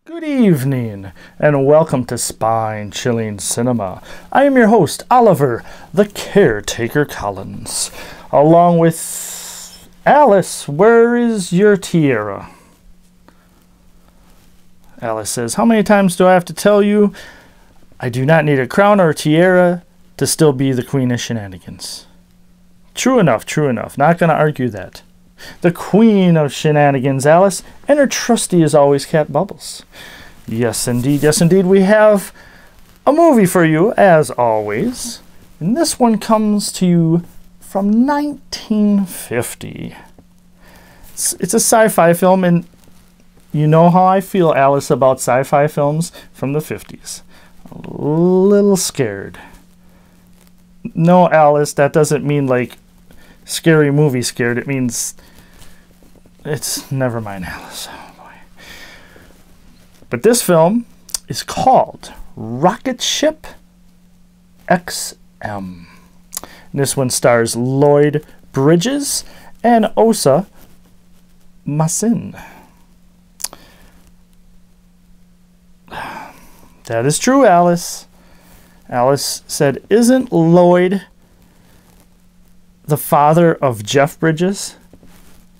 Good evening, and welcome to Spine-Chilling Cinema. I am your host, Oliver, the Caretaker Collins, along with Alice. Where is your tiara? Alice says, how many times do I have to tell you I do not need a crown or a tiara to still be the queen of shenanigans? True enough, true enough. Not going to argue that. The queen of shenanigans, Alice, and her trusty as always, Cat Bubbles. Yes, indeed, we have a movie for you, as always. And this one comes to you from 1950. It's a sci-fi film, and you know how I feel, Alice, about sci-fi films from the 50s. A little scared. No, Alice, that doesn't mean like scary movie scared. It means it's never mind, Alice. Oh boy. But this film is called Rocketship-XM. This one stars Lloyd Bridges and Massen. That is true, Alice. Alice said, isn't Lloyd the father of Jeff Bridges?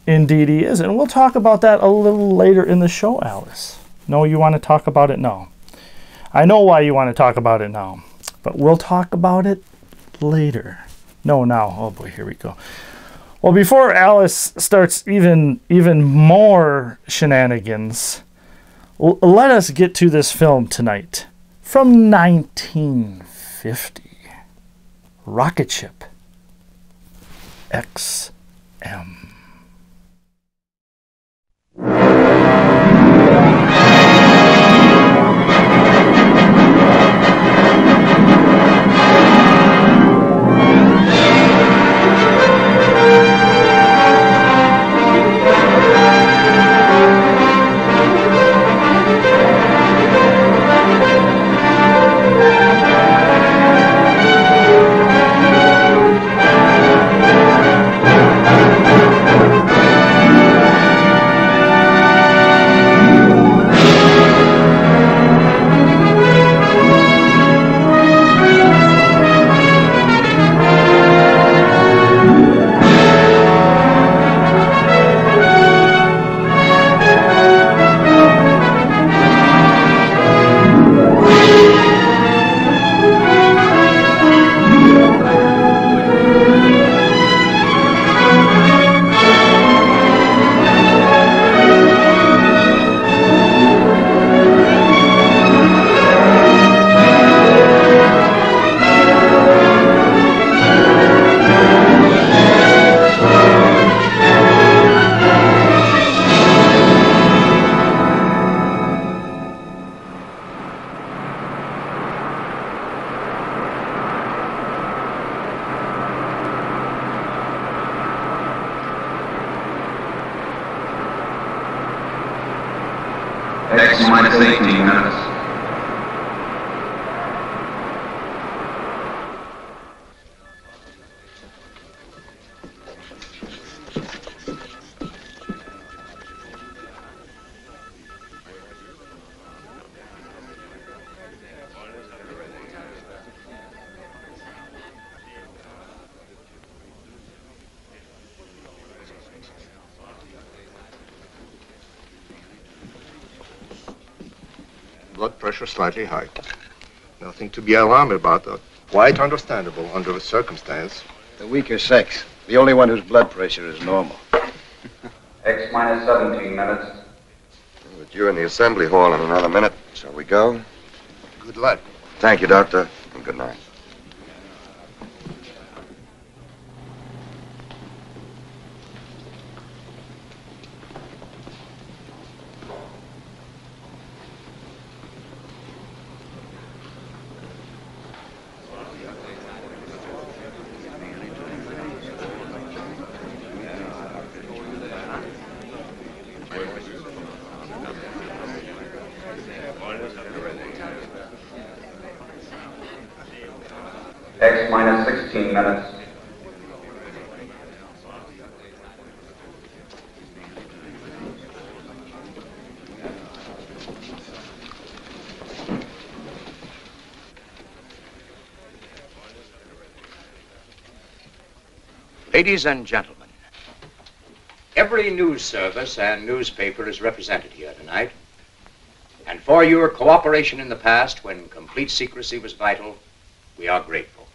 Indeed he is, and we'll talk about that a little later in the show, Alice. No, you want to talk about it now. I know why you want to talk about it now, but we'll talk about it later. No, now. Oh boy, here we go. Well, before Alice starts even more shenanigans, let us get to this film tonight from 1950. Rocketship-XM. X minus 18 minutes. Blood pressure slightly high. Nothing to be alarmed about, though. Quite understandable under the circumstance. The weaker sex. The only one whose blood pressure is normal. X minus 17 minutes. With you in the assembly hall in another minute. Shall we go? Good luck. Thank you, Doctor, and good night. X minus 16 minutes. Ladies and gentlemen, every news service and newspaper is represented here tonight. And for your cooperation in the past, when complete secrecy was vital, we are grateful.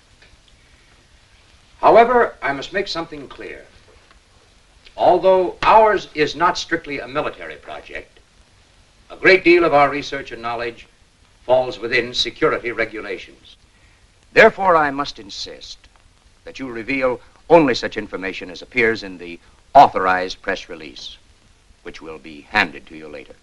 However, I must make something clear. Although ours is not strictly a military project, a great deal of our research and knowledge falls within security regulations. Therefore, I must insist that you reveal only such information as appears in the authorized press release, which will be handed to you later.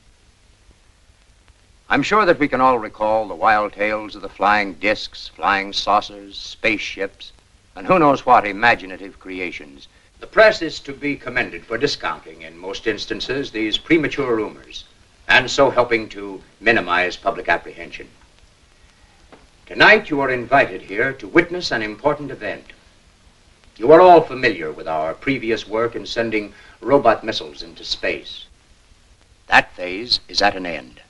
I'm sure that we can all recall the wild tales of the flying discs, flying saucers, spaceships, and who knows what imaginative creations. The press is to be commended for discounting, in most instances, these premature rumors, and so helping to minimize public apprehension. Tonight, you are invited here to witness an important event. You are all familiar with our previous work in sending robot missiles into space. That phase is at an end.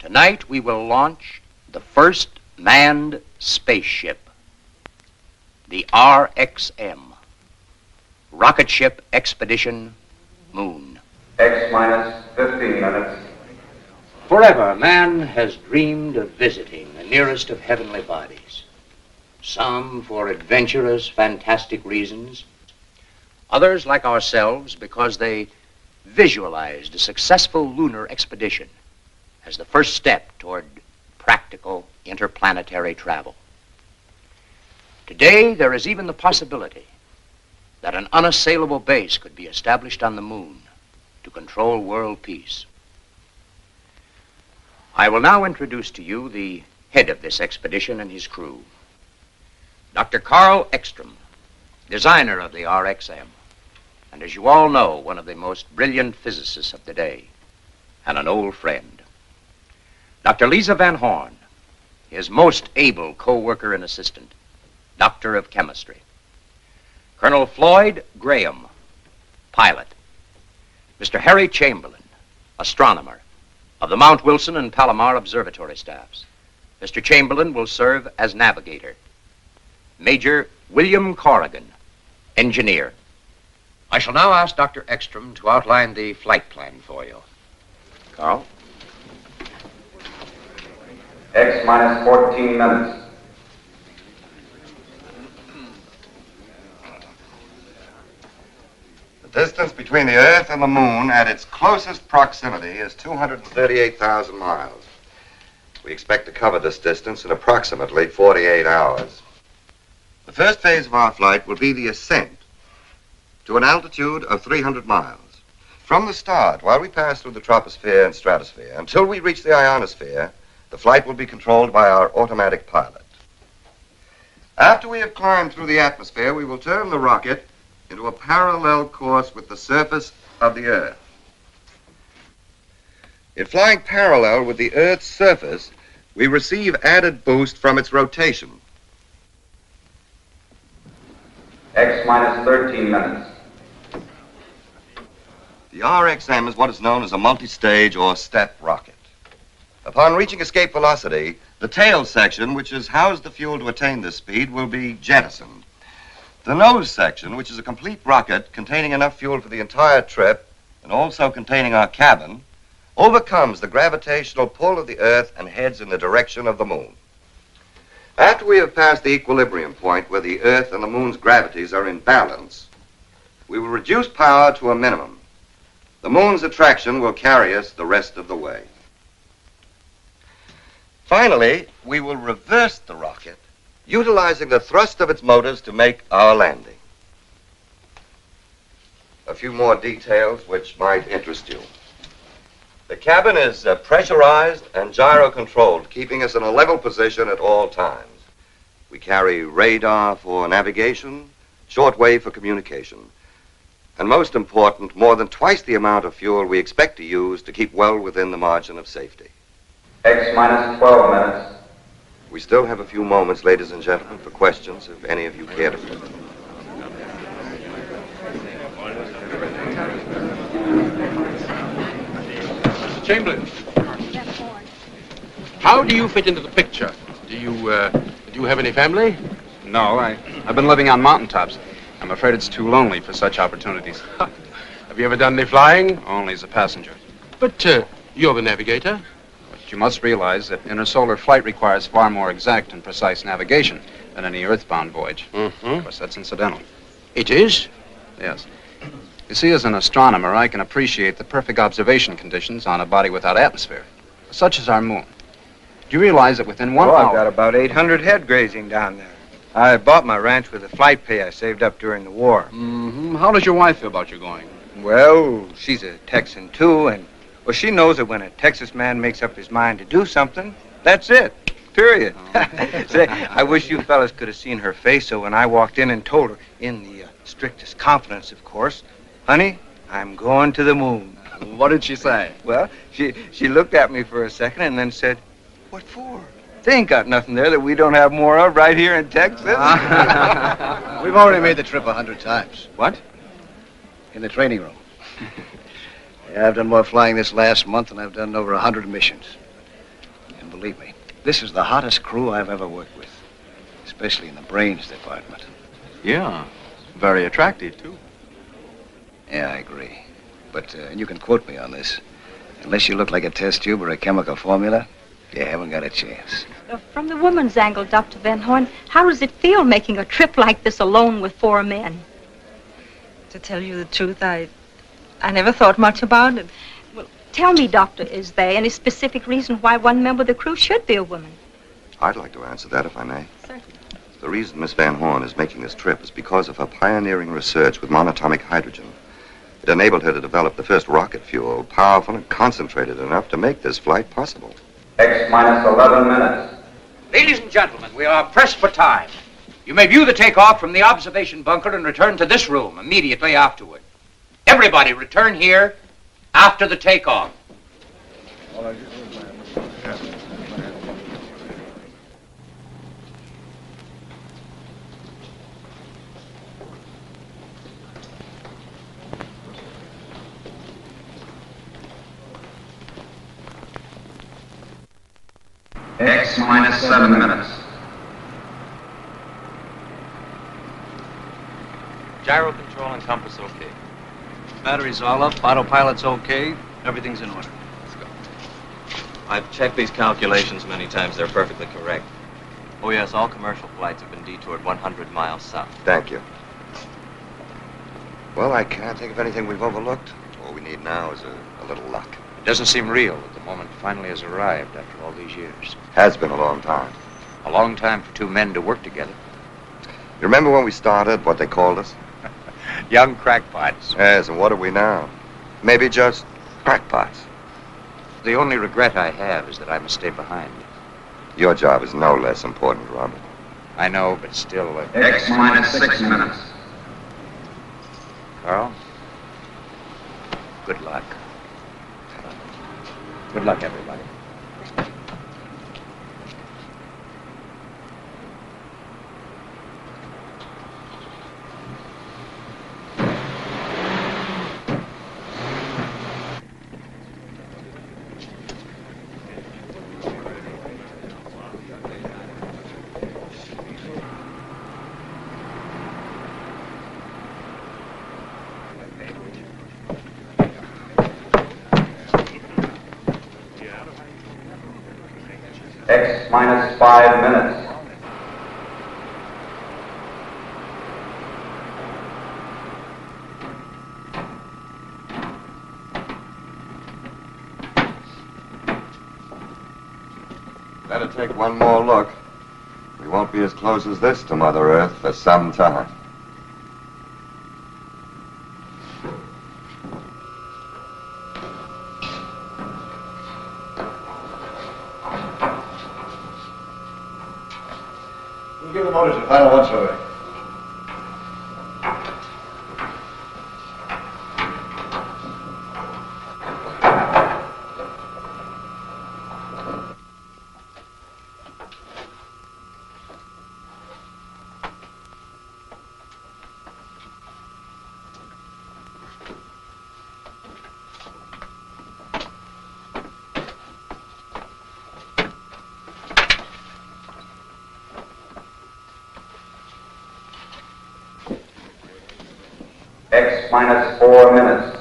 Tonight, we will launch the first manned spaceship, the RXM, Rocketship Expedition Moon. X minus 15 minutes. Forever, man has dreamed of visiting the nearest of heavenly bodies. Some for adventurous, fantastic reasons. Others, like ourselves, because they visualized a successful lunar expedition as the first step toward practical interplanetary travel. Today, there is even the possibility that an unassailable base could be established on the moon to control world peace. I will now introduce to you the head of this expedition and his crew, Dr. Carl Ekstrom, designer of the RXM, and as you all know, one of the most brilliant physicists of the day, and an old friend. Dr. Lisa Van Horn, his most able co-worker and assistant, Doctor of Chemistry. Colonel Floyd Graham, pilot. Mr. Harry Chamberlain, astronomer, of the Mount Wilson and Palomar Observatory staffs. Mr. Chamberlain will serve as navigator. Major William Corrigan, engineer. I shall now ask Dr. Ekstrom to outline the flight plan for you. Carl? X minus 14 minutes. The distance between the Earth and the Moon at its closest proximity is 238,000 miles. We expect to cover this distance in approximately 48 hours. The first phase of our flight will be the ascent to an altitude of 300 miles. From the start, while we pass through the troposphere and stratosphere, until we reach the ionosphere, the flight will be controlled by our automatic pilot. After we have climbed through the atmosphere, we will turn the rocket into a parallel course with the surface of the Earth. In flying parallel with the Earth's surface, we receive added boost from its rotation. X minus 13 minutes. The RXM is what is known as a multi-stage or step rocket. Upon reaching escape velocity, the tail section, which has housed the fuel to attain this speed, will be jettisoned. The nose section, which is a complete rocket containing enough fuel for the entire trip and also containing our cabin, overcomes the gravitational pull of the Earth and heads in the direction of the Moon. After we have passed the equilibrium point where the Earth and the Moon's gravities are in balance, we will reduce power to a minimum. The Moon's attraction will carry us the rest of the way. Finally, we will reverse the rocket, utilizing the thrust of its motors to make our landing. A few more details which might interest you. The cabin is pressurized and gyro-controlled, keeping us in a level position at all times. We carry radar for navigation, shortwave for communication, and most important, more than twice the amount of fuel we expect to use to keep well within the margin of safety. X minus 12 minutes. We still have a few moments, ladies and gentlemen, for questions, if any of you care to put them. Mr. Chamberlain, how do you fit into the picture? Do you have any family? No, I've been living on mountaintops. I'm afraid it's too lonely for such opportunities. Have you ever done any flying? Only as a passenger. But you're the navigator. But you must realize that intersolar flight requires far more exact and precise navigation than any earthbound voyage. Mm-hmm. Of course, that's incidental. It is? Yes. You see, as an astronomer, I can appreciate the perfect observation conditions on a body without atmosphere, such as our moon. Do you realize that within 1 I've hour... got about 800 head grazing down there. I bought my ranch with the flight pay I saved up during the war. Mm-hmm. How does your wife feel about your going? Well, she's a Texan, too, and well, she knows that when a Texas man makes up his mind to do something, that's it. Period. Say, I wish you fellas could have seen her face, so when I walked in and told her, in the strictest confidence, of course, honey, I'm going to the moon. What did she say? Well, she looked at me for a second and then said, what for? They ain't got nothing there that we don't have more of right here in Texas. We've already made the trip 100 times. What? In the training room. Yeah, I've done more flying this last month than I've done in over 100 missions. And believe me, this is the hottest crew I've ever worked with, especially in the brains department. Yeah, very attractive, too. Yeah, I agree. But you can quote me on this. Unless you look like a test tube or a chemical formula, you haven't got a chance. From the woman's angle, Dr. Van Horn, how does it feel making a trip like this alone with 4 men? To tell you the truth, I never thought much about it. Well, tell me, Doctor, is there any specific reason why one member of the crew should be a woman? I'd like to answer that, if I may. Certainly. The reason Miss Van Horn is making this trip is because of her pioneering research with monatomic hydrogen. It enabled her to develop the first rocket fuel, powerful and concentrated enough to make this flight possible. X minus 11 minutes. Ladies and gentlemen, we are pressed for time. You may view the takeoff from the observation bunker and return to this room immediately afterward. Everybody return here after the takeoff. X minus 7 minutes. Gyro control and compass okay. Batteries all up, autopilot's okay, everything's in order. Let's go. I've checked these calculations many times, they're perfectly correct. Oh yes, all commercial flights have been detoured 100 miles south. Thank you. Well, I can't think of anything we've overlooked. All we need now is a little luck. It doesn't seem real that the moment finally has arrived after all these years. Has been a long time. A long time for 2 men to work together. You remember when we started, what they called us? Young crackpots. Yes, and what are we now? Maybe just crackpots. The only regret I have is that I must stay behind. Your job is no less important, Robert. I know, but still... X minus 6 minutes. Carl, good luck. Good luck, everybody. X minus 5 minutes. Better take one more look. We won't be as close as this to Mother Earth for some time. We'll give the motors a final once-over. minus 4 minutes.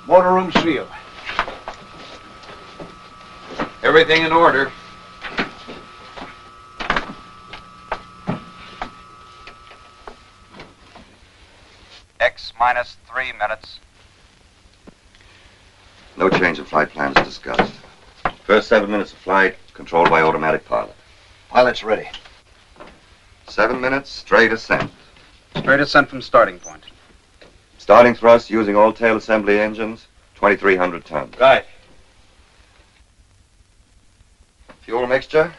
Motor room sealed. Everything in order. X minus 3 minutes. No change in flight plans discussed. First 7 minutes of flight, controlled by automatic pilot. Pilot's ready. 7 minutes, straight ascent. Straight ascent from starting point. Starting thrust using all tail assembly engines, 2,300 tons. Right. Fuel mixture?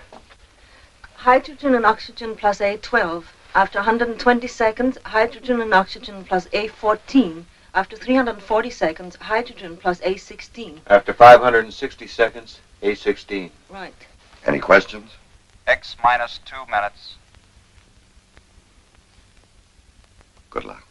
Hydrogen and oxygen plus A12. After 120 seconds, hydrogen and oxygen plus A14. After 340 seconds, hydrogen plus A16. After 560 seconds, A16. Right. Any questions? X minus 2 minutes. Good luck.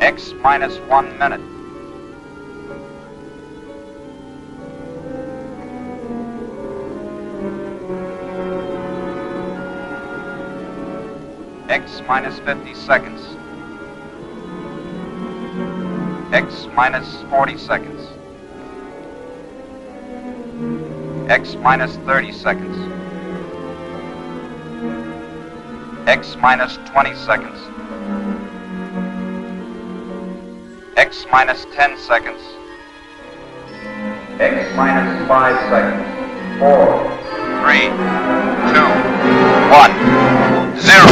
X minus 1 minute. X minus 50 seconds. X minus 40 seconds. X minus 30 seconds. X minus 20 seconds. X minus 10 seconds. X minus 5 seconds. 4, 3, 2, 1, 0.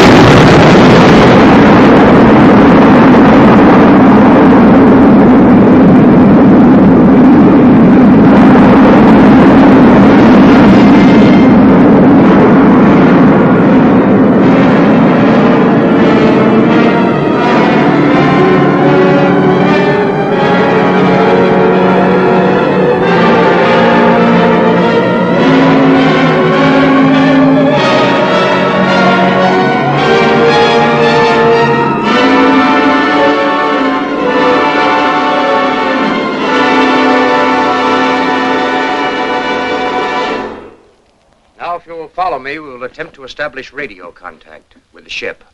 Follow me, we will attempt to establish radio contact with the ship.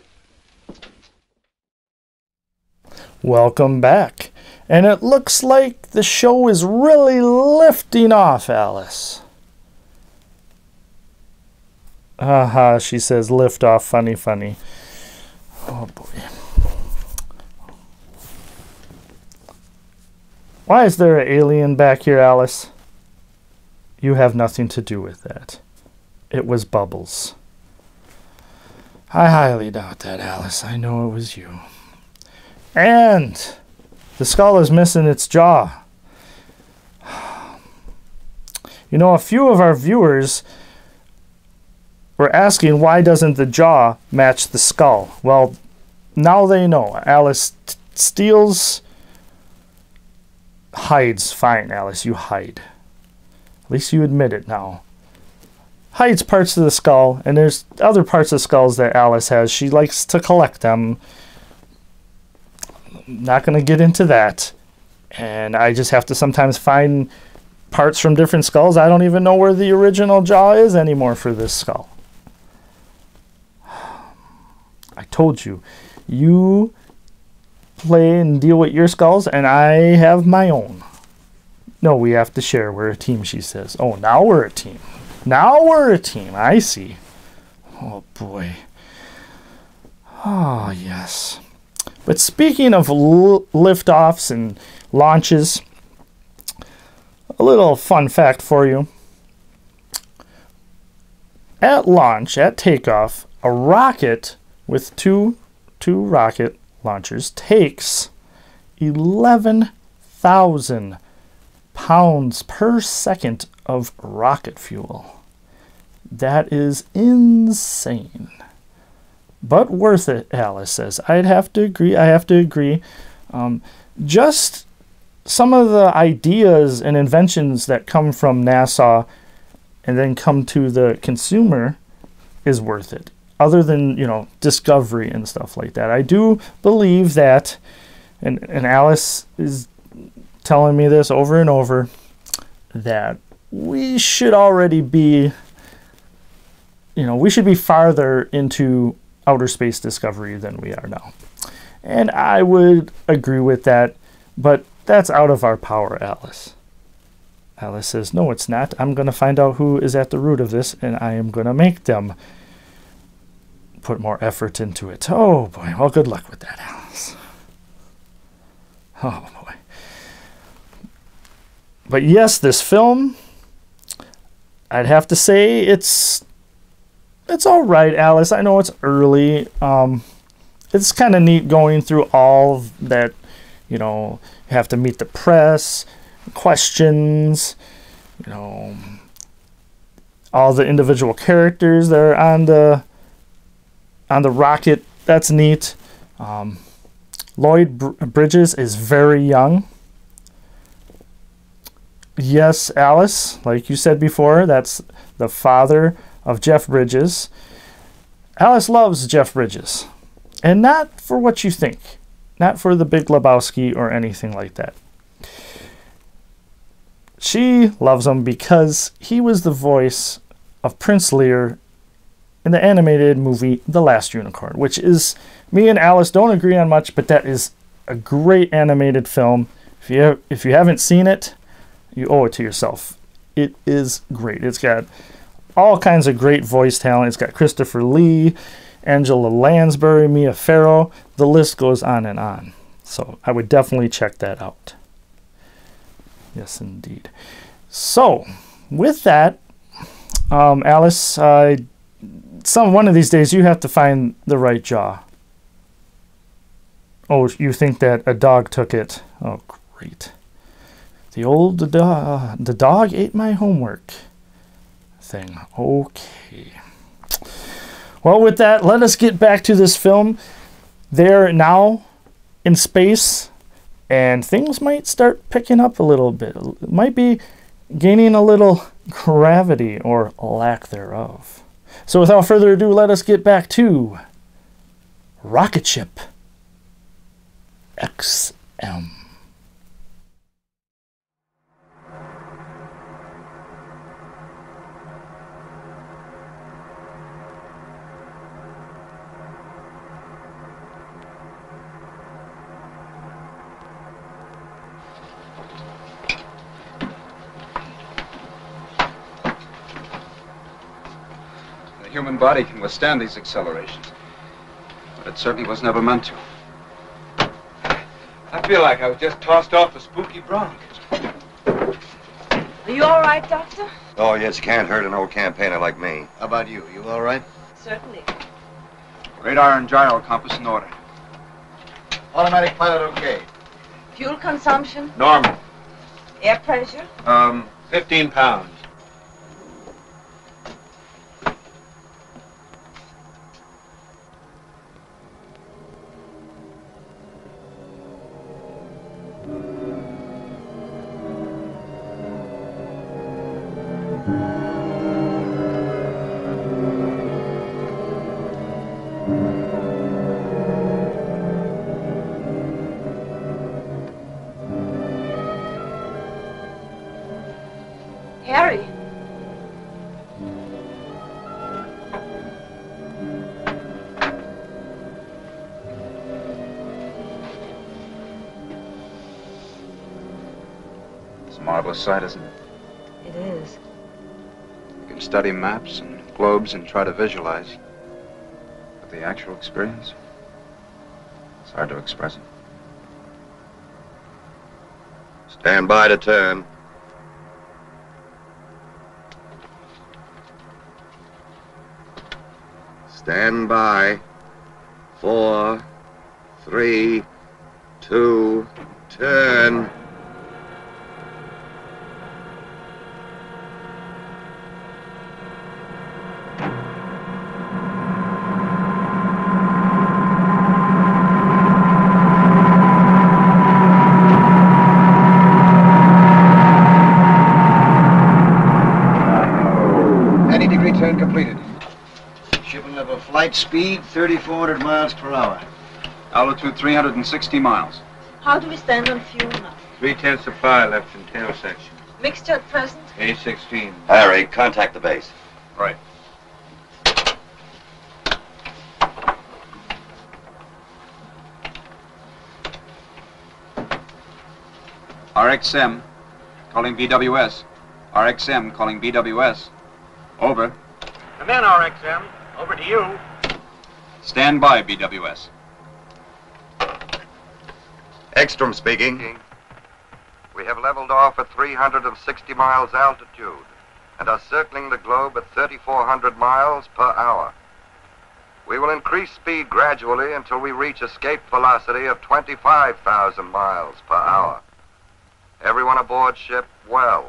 Welcome back. And it looks like the show is really lifting off, Alice. Haha, she says lift off, funny, funny. Oh boy. Why is there an alien back here, Alice? You have nothing to do with that. It was Bubbles. I highly doubt that, Alice. I know it was you. And the skull is missing its jaw. You know, a few of our viewers were asking why doesn't the jaw match the skull? Well, now they know. Alice hides. Fine, Alice, you hide. At least you admit it now. Hides parts of the skull, and there's other parts of skulls that Alice has. She likes to collect them. Not going to get into that. And I just have to sometimes find parts from different skulls. I don't even know where the original jaw is anymore for this skull. I told you. You play and deal with your skulls, and I have my own. No, we have to share. We're a team, she says. Oh, now we're a team. Now we're a team. I see. Oh, boy. Oh, yes. But speaking of liftoffs and launches, a little fun fact for you. At launch, at takeoff, a rocket with two rocket launchers takes 11,000 pounds per second of rocket fuel. That is insane. But worth it, Alice says. I'd have to agree. I have to agree. Just some of the ideas and inventions that come from NASA and then come to the consumer is worth it. Other than, discovery and stuff like that. I do believe that, and Alice is telling me this over and over, that we should already be, we should be farther into outer space discovery than we are now. And I would agree with that, but that's out of our power, Alice. Alice says, no, it's not. I'm going to find out who is at the root of this, and I am going to make them put more effort into it. Oh, boy. Well, good luck with that, Alice. Oh, boy. But yes, this film, I'd have to say it's all right, Alice. I know it's early. It's kind of neat going through all that, you have to meet the press, questions, all the individual characters that are on the rocket. That's neat. Lloyd Bridges is very young. Yes, Alice, like you said before, that's the father of Jeff Bridges. Alice loves Jeff Bridges. And not for what you think. Not for the Big Lebowski or anything like that. She loves him because he was the voice of Prince Lear in the animated movie The Last Unicorn, which is, me and Alice don't agree on much, but that is a great animated film. If you haven't seen it, you owe it to yourself. It is great. It's got all kinds of great voice talent. It's got Christopher Lee, Angela Lansbury, Mia Farrow. The list goes on and on. So I would definitely check that out. Yes, indeed. So with that, Alice, one of these days you have to find the right jaw. Oh, you think that a dog took it? Oh, great. The dog ate my homework thing. Okay. Well, with that, let us get back to this film. They're now in space, and things might start picking up a little bit. It might be gaining a little gravity or lack thereof. So without further ado, let us get back to Rocketship-XM. The human body can withstand these accelerations, but it certainly was never meant to. I feel like I was just tossed off a spooky bronc. Are you all right, Doctor? Oh, yes, can't hurt an old campaigner like me. How about you? You all right? Certainly. Radar and gyro compass in order. Automatic pilot okay. Fuel consumption? Normal. Air pressure? 15 pounds. Harry. It's a marvelous sight, isn't it? It is. You can study maps and globes and try to visualize. But the actual experience, it's hard to express it. Stand by to turn. Stand by. 4, 3, 2, turn. Flight speed, 3,400 miles per hour. Altitude 360 miles. How do we stand on fuel now? 3/10 of pi left in tail section. Mixture at present? A16. Harry, contact the base. Right. RXM, calling BWS. RXM, calling BWS. Over. Come in, RXM. Over to you. Stand by, BWS. Ekstrom speaking. We have leveled off at 360 miles altitude and are circling the globe at 3,400 miles per hour. We will increase speed gradually until we reach escape velocity of 25,000 miles per hour. Everyone aboard ship, well.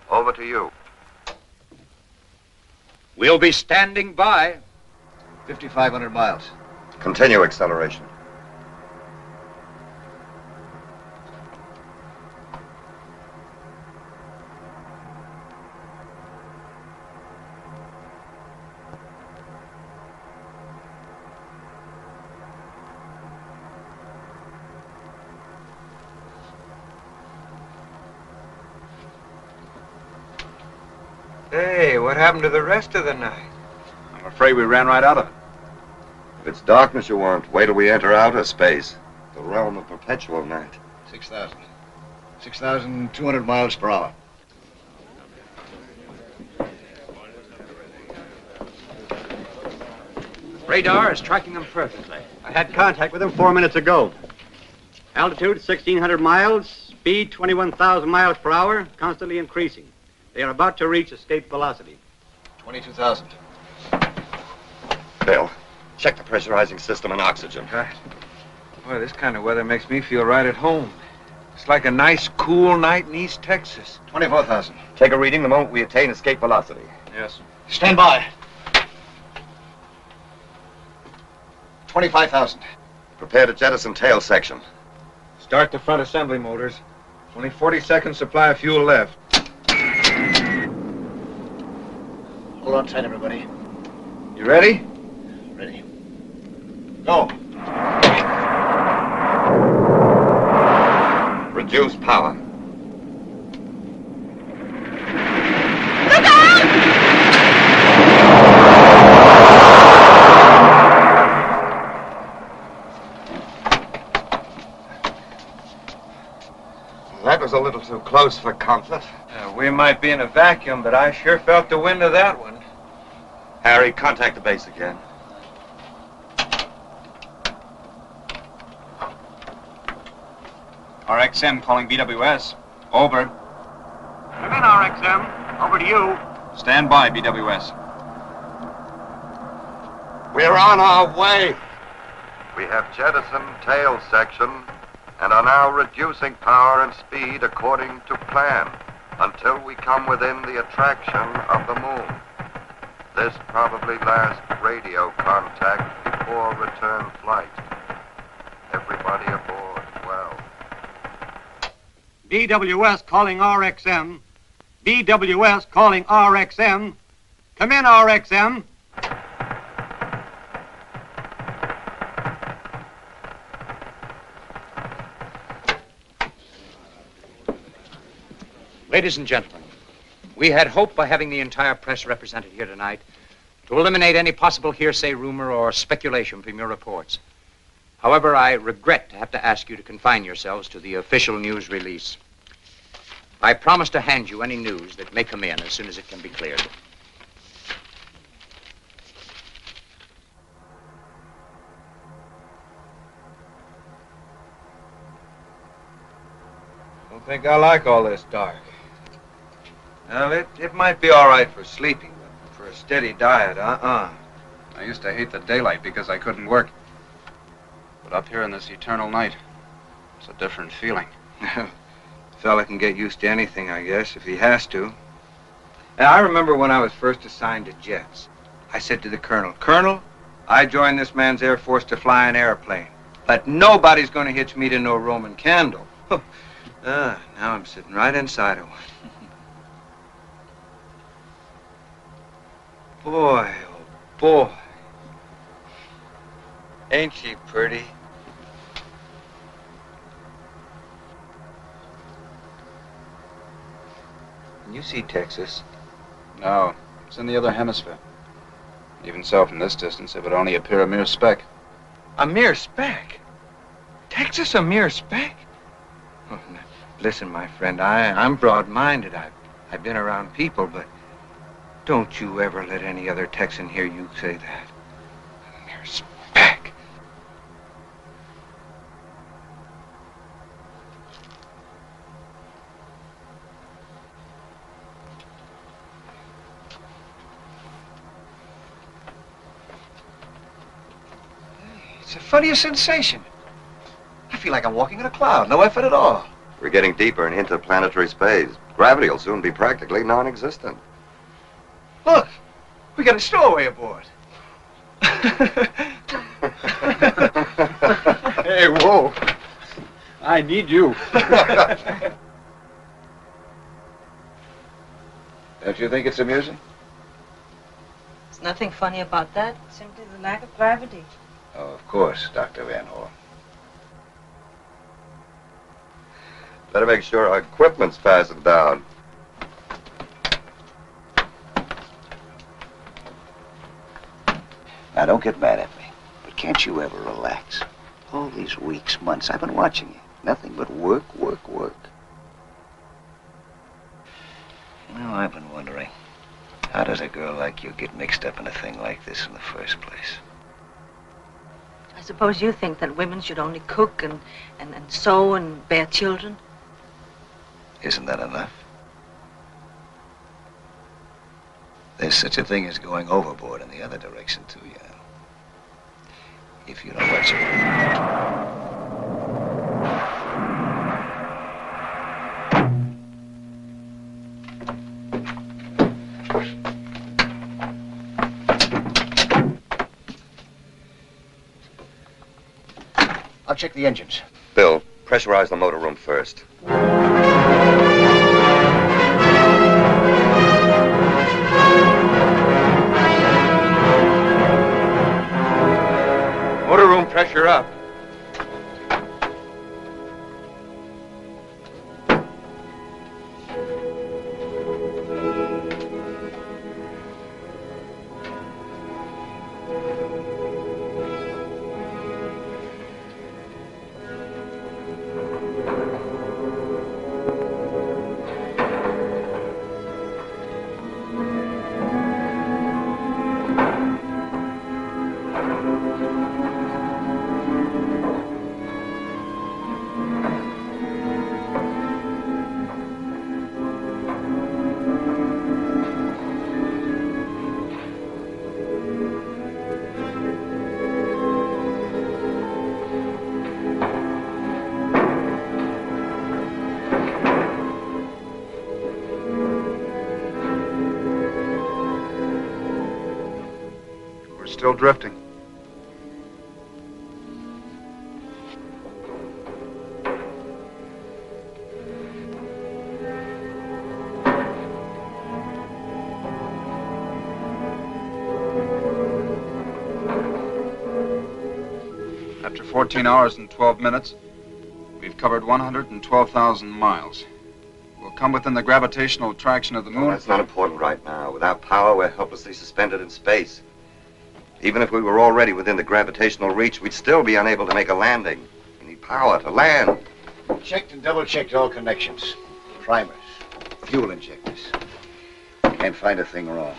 Over to you. We'll be standing by. 5,500 miles. Continue acceleration. Hey, what happened to the rest of the night? I'm afraid we ran right out of it. If it's darkness you want, wait till we enter outer space, the realm of perpetual night. 6,000. 6,200 miles per hour. Radar is tracking them perfectly. I had contact with them 4 minutes ago. Altitude 1,600 miles, speed 21,000 miles per hour, constantly increasing. They are about to reach escape velocity. 22,000. Bill, check the pressurizing system and oxygen. Right. Boy, this kind of weather makes me feel right at home. It's like a nice, cool night in East Texas. 24,000. Take a reading the moment we attain escape velocity. Yes. Stand by. 25,000. Prepare to jettison tail section. Start the front assembly motors. Only 40 seconds supply of fuel left. Hold on tight, everybody. You ready? Ready. Go. Reduce power. That was a little too close for comfort. We might be in a vacuum, but I sure felt the wind of that one. Harry, contact the base again. RXM calling BWS. Over. Come in, RXM. Over to you. Stand by, BWS. We're on our way. We have jettisoned tail section and are now reducing power and speed according to plan until we come within the attraction of the moon. This probably last radio contact before return flight. Everybody aboard, well. BWS calling RXM. BWS calling RXM. Come in, RXM. Ladies and gentlemen, we had hoped by having the entire press represented here tonight to eliminate any possible hearsay, rumor, or speculation from your reports. However, I regret to have to ask you to confine yourselves to the official news release. I promise to hand you any news that may come in as soon as it can be cleared. Don't think I like all this dark. Well, it might be all right for sleeping, but for a steady diet, I used to hate the daylight because I couldn't work. But up here in this eternal night, it's a different feeling. A fella can get used to anything, I guess, if he has to. And I remember when I was first assigned to jets. I said to the colonel, Colonel, I joined this man's Air Force to fly an airplane, but nobody's going to hitch me to no Roman candle. Now I'm sitting right inside of one. Boy, oh boy. Ain't she pretty? Can you see Texas? No, it's in the other hemisphere. Even so, from this distance, it would only appear a mere speck. A mere speck? Texas a mere speck? Oh, no. Listen, my friend, I'm broad-minded. I've been around people, but don't you ever let any other Texan hear you say that. A mere speck. It's the funniest sensation. I feel like I'm walking in a cloud. No effort at all. We're getting deeper in interplanetary space. Gravity will soon be practically non-existent. Look, we got a stowaway aboard. Hey, whoa. I need you. Don't you think it's amusing? There's nothing funny about that. Simply the lack of gravity. Oh, of course, Dr. Van Horn. Better make sure our equipment's fastened down. Now, don't get mad at me, but can't you ever relax? All these weeks, months, I've been watching you. Nothing but work, work, work. You know, I've been wondering, how does a girl like you get mixed up in a thing like this in the first place? I suppose you think that women should only cook and sew and bear children? Isn't that enough? There's such a thing as going overboard in the other direction, too, you know. If you know what you're I'll check the engines. Bill, pressurize the motor room first. Motor room pressure up. Still drifting. After 14 hours and 12 minutes, we've covered 112,000 miles. We'll come within the gravitational attraction of the moon. Oh, that's not important right now. Without power, we're helplessly suspended in space. Even if we were already within the gravitational reach, we'd still be unable to make a landing. We need power to land. Checked and double-checked all connections. Primers, fuel injectors. Can't find a thing wrong.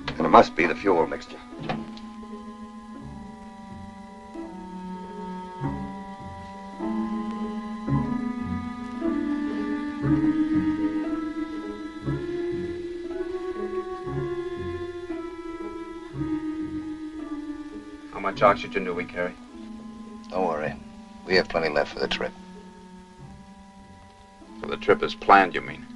And it must be the fuel mixture. How much oxygen do we carry? Don't worry. We have plenty left for the trip. For the trip as planned, you mean?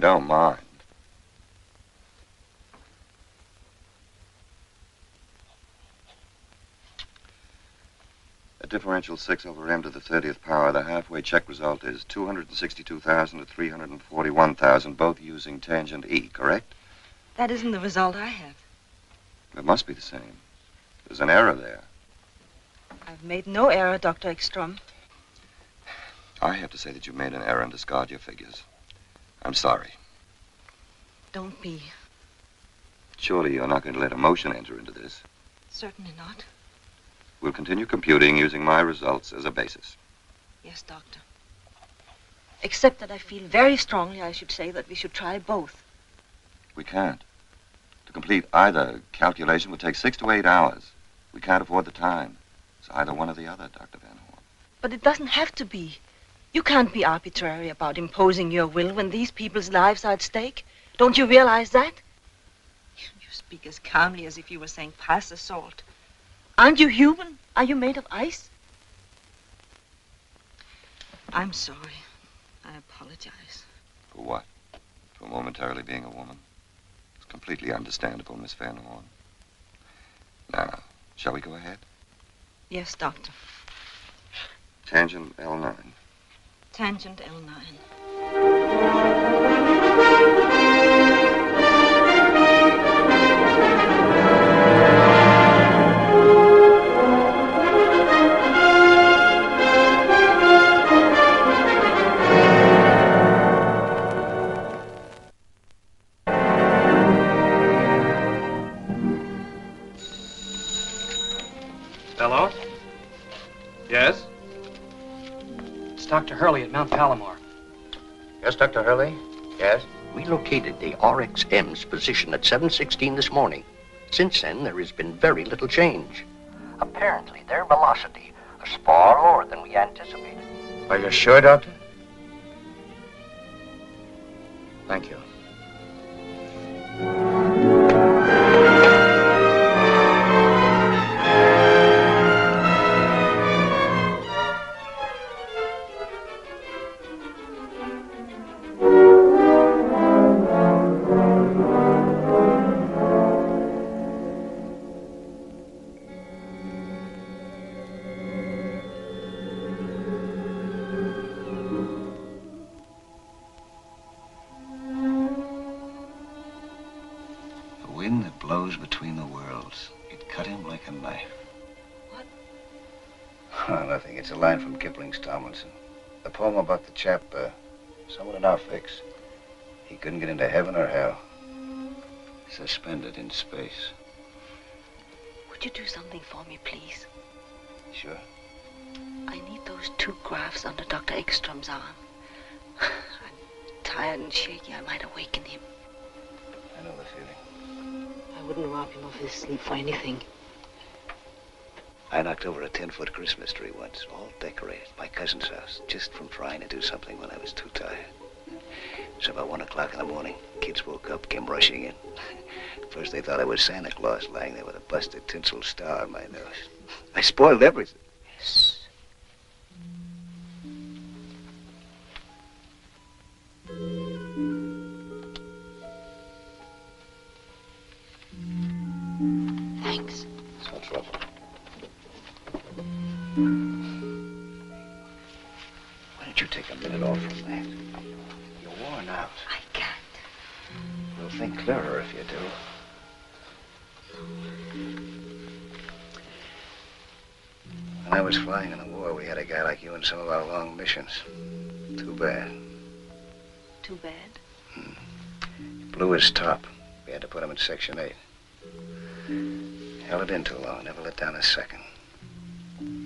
don't mind. At differential 6 over m to the 30th power, the halfway check result is 262,000 to 341,000, both using tangent E, correct? That isn't the result I have. It must be the same. There's an error there. I've made no error, Dr. Ekstrom. I have to say that you made an error and discard your figures. I'm sorry. Don't be. Surely you're not going to let emotion enter into this. Certainly not. We'll continue computing using my results as a basis. Yes, Doctor. Except that I feel very strongly I should say that we should try both. We can't. To complete either calculation would take 6 to 8 hours. We can't afford the time. It's either one or the other, Dr. Van Horn. But it doesn't have to be. You can't be arbitrary about imposing your will when these people's lives are at stake. Don't you realize that? You speak as calmly as if you were saying pass the salt. Aren't you human? Are you made of ice? I'm sorry. I apologize. For what? For momentarily being a woman? It's completely understandable, Miss Van Horn. Now, shall we go ahead? Yes, Doctor. Tangent L9. Tangent L9. Hello? Yes? It's Dr. Hurley at Mount Palomar. Yes, Dr. Hurley? Yes? We located the RXM's position at 7:16 this morning. Since then, there has been very little change. Apparently, their velocity is far lower than we anticipated. Are you sure, Doctor? Thank you. Between the worlds. It cut him like a knife. What? Oh, nothing. It's a line from Kipling's Tomlinson. The poem about the chap, someone in our fix. He couldn't get into heaven or hell. Suspended in space. Would you do something for me, please? Sure. I need those 2 grafts under Dr. Ekstrom's arm. I'm tired and shaky. I might awaken him. I know the feeling. I wouldn't rob him of his sleep for anything. I knocked over a 10-foot Christmas tree once, all decorated, my cousin's house, just from trying to do something when I was too tired. It was about 1 o'clock in the morning. Kids woke up, came rushing in. First they thought I was Santa Claus lying there with a busted tinsel star on my nose. I spoiled everything. Yes. Thanks. It's no trouble. Why don't you take a minute off from that? You're worn out. I can't. You'll think clearer if you do. When I was flying in the war, we had a guy like you in some of our long missions. Too bad. Too bad? He blew his top. We had to put him in Section 8. Held it in too long, never let down a second. You're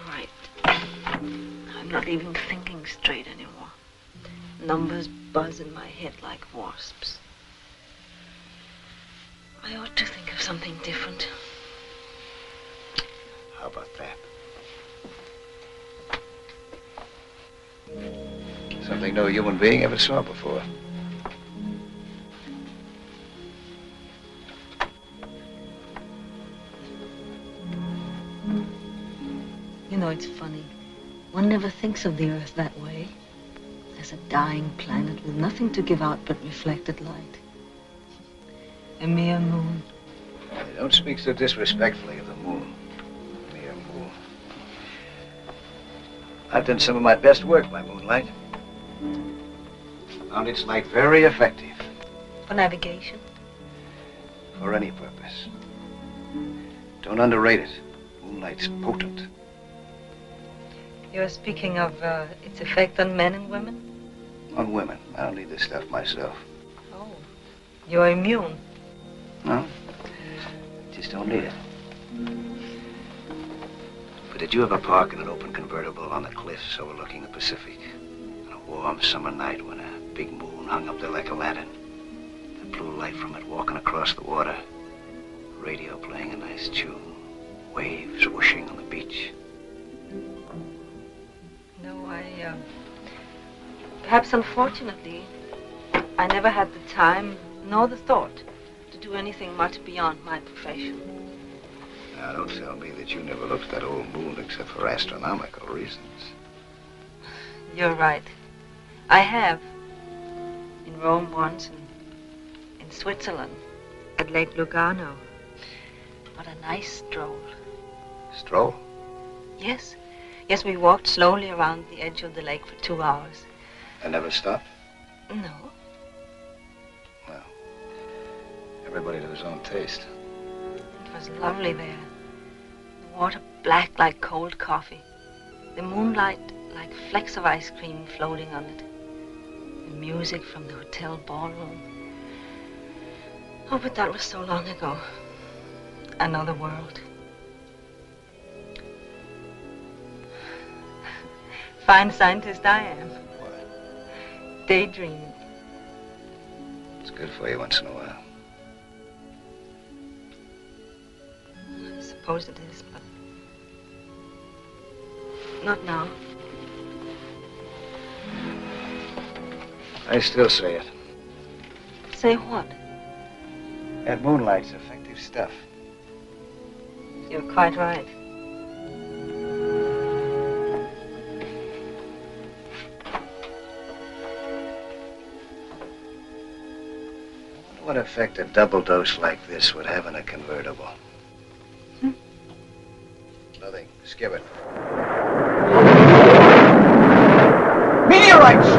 right. I'm not even thinking straight anymore. Numbers buzz in my head like wasps. I ought to think of something different. How about that? Something no human being ever saw before. You know, it's funny. One never thinks of the Earth that way. as a dying planet with nothing to give out but reflected light. A mere moon. You don't speak so disrespectfully of the moon. Mere moon. I've done some of my best work by moonlight. Found its light very effective. For navigation? For any purpose. Don't underrate it. Moonlight's potent. You're speaking of its effect on men and women? On women. I don't need this stuff myself. Oh. You're immune? No. Just don't need it. But did you ever park in an open convertible on the cliffs overlooking the Pacific on a warm summer night when a big moon hung up there like a lantern? The blue light from it walking across the water. Radio playing a nice tune. Waves whooshing on the beach. No, perhaps unfortunately, I never had the time nor the thought to do anything much beyond my profession. Now, don't tell me that you never looked at that old moon except for astronomical reasons. You're right. I have. In Rome once, and in Switzerland, at Lake Lugano. What a nice stroll. Stroll? Yes. Yes, we walked slowly around the edge of the lake for 2 hours. And never stopped? No. Well, everybody to his own taste. It was lovely there. The water black like cold coffee. The moonlight like flecks of ice cream floating on it. The music from the hotel ballroom. Oh, but that was so long ago. Another world. Fine scientist I am. What? Daydreaming. It's good for you once in a while. I suppose it is, but not now. I still say it. Say what? That moonlight's effective stuff. You're quite right. What effect a double dose like this would have in a convertible? Nothing. Skip it. Meteorites!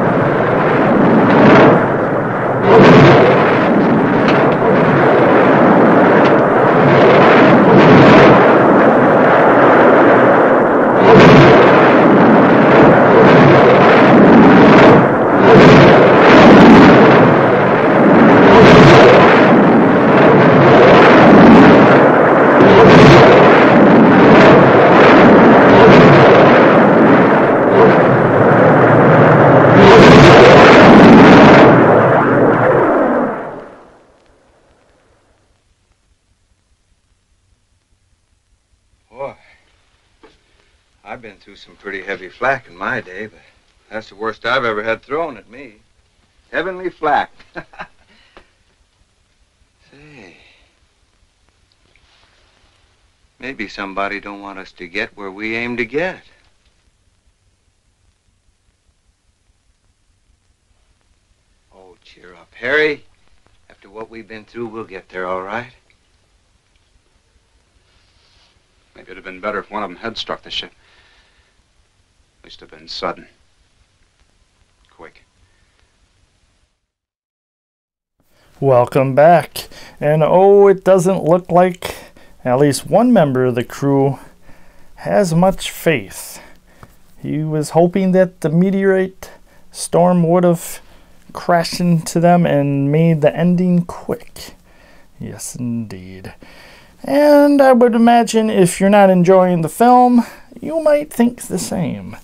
I've been through some pretty heavy flak in my day, but that's the worst I've ever had thrown at me. Heavenly flak. Say, maybe somebody don't want us to get where we aim to get. Oh, cheer up, Harry. After what we've been through, we'll get there all right. Maybe it'd have been better if one of them had struck the ship. At least have been sudden. Quick. Welcome back. And oh, it doesn't look like at least one member of the crew has much faith. He was hoping that the meteorite storm would have crashed into them and made the ending quick. Yes, indeed. And I would imagine if you're not enjoying the film, you might think the same.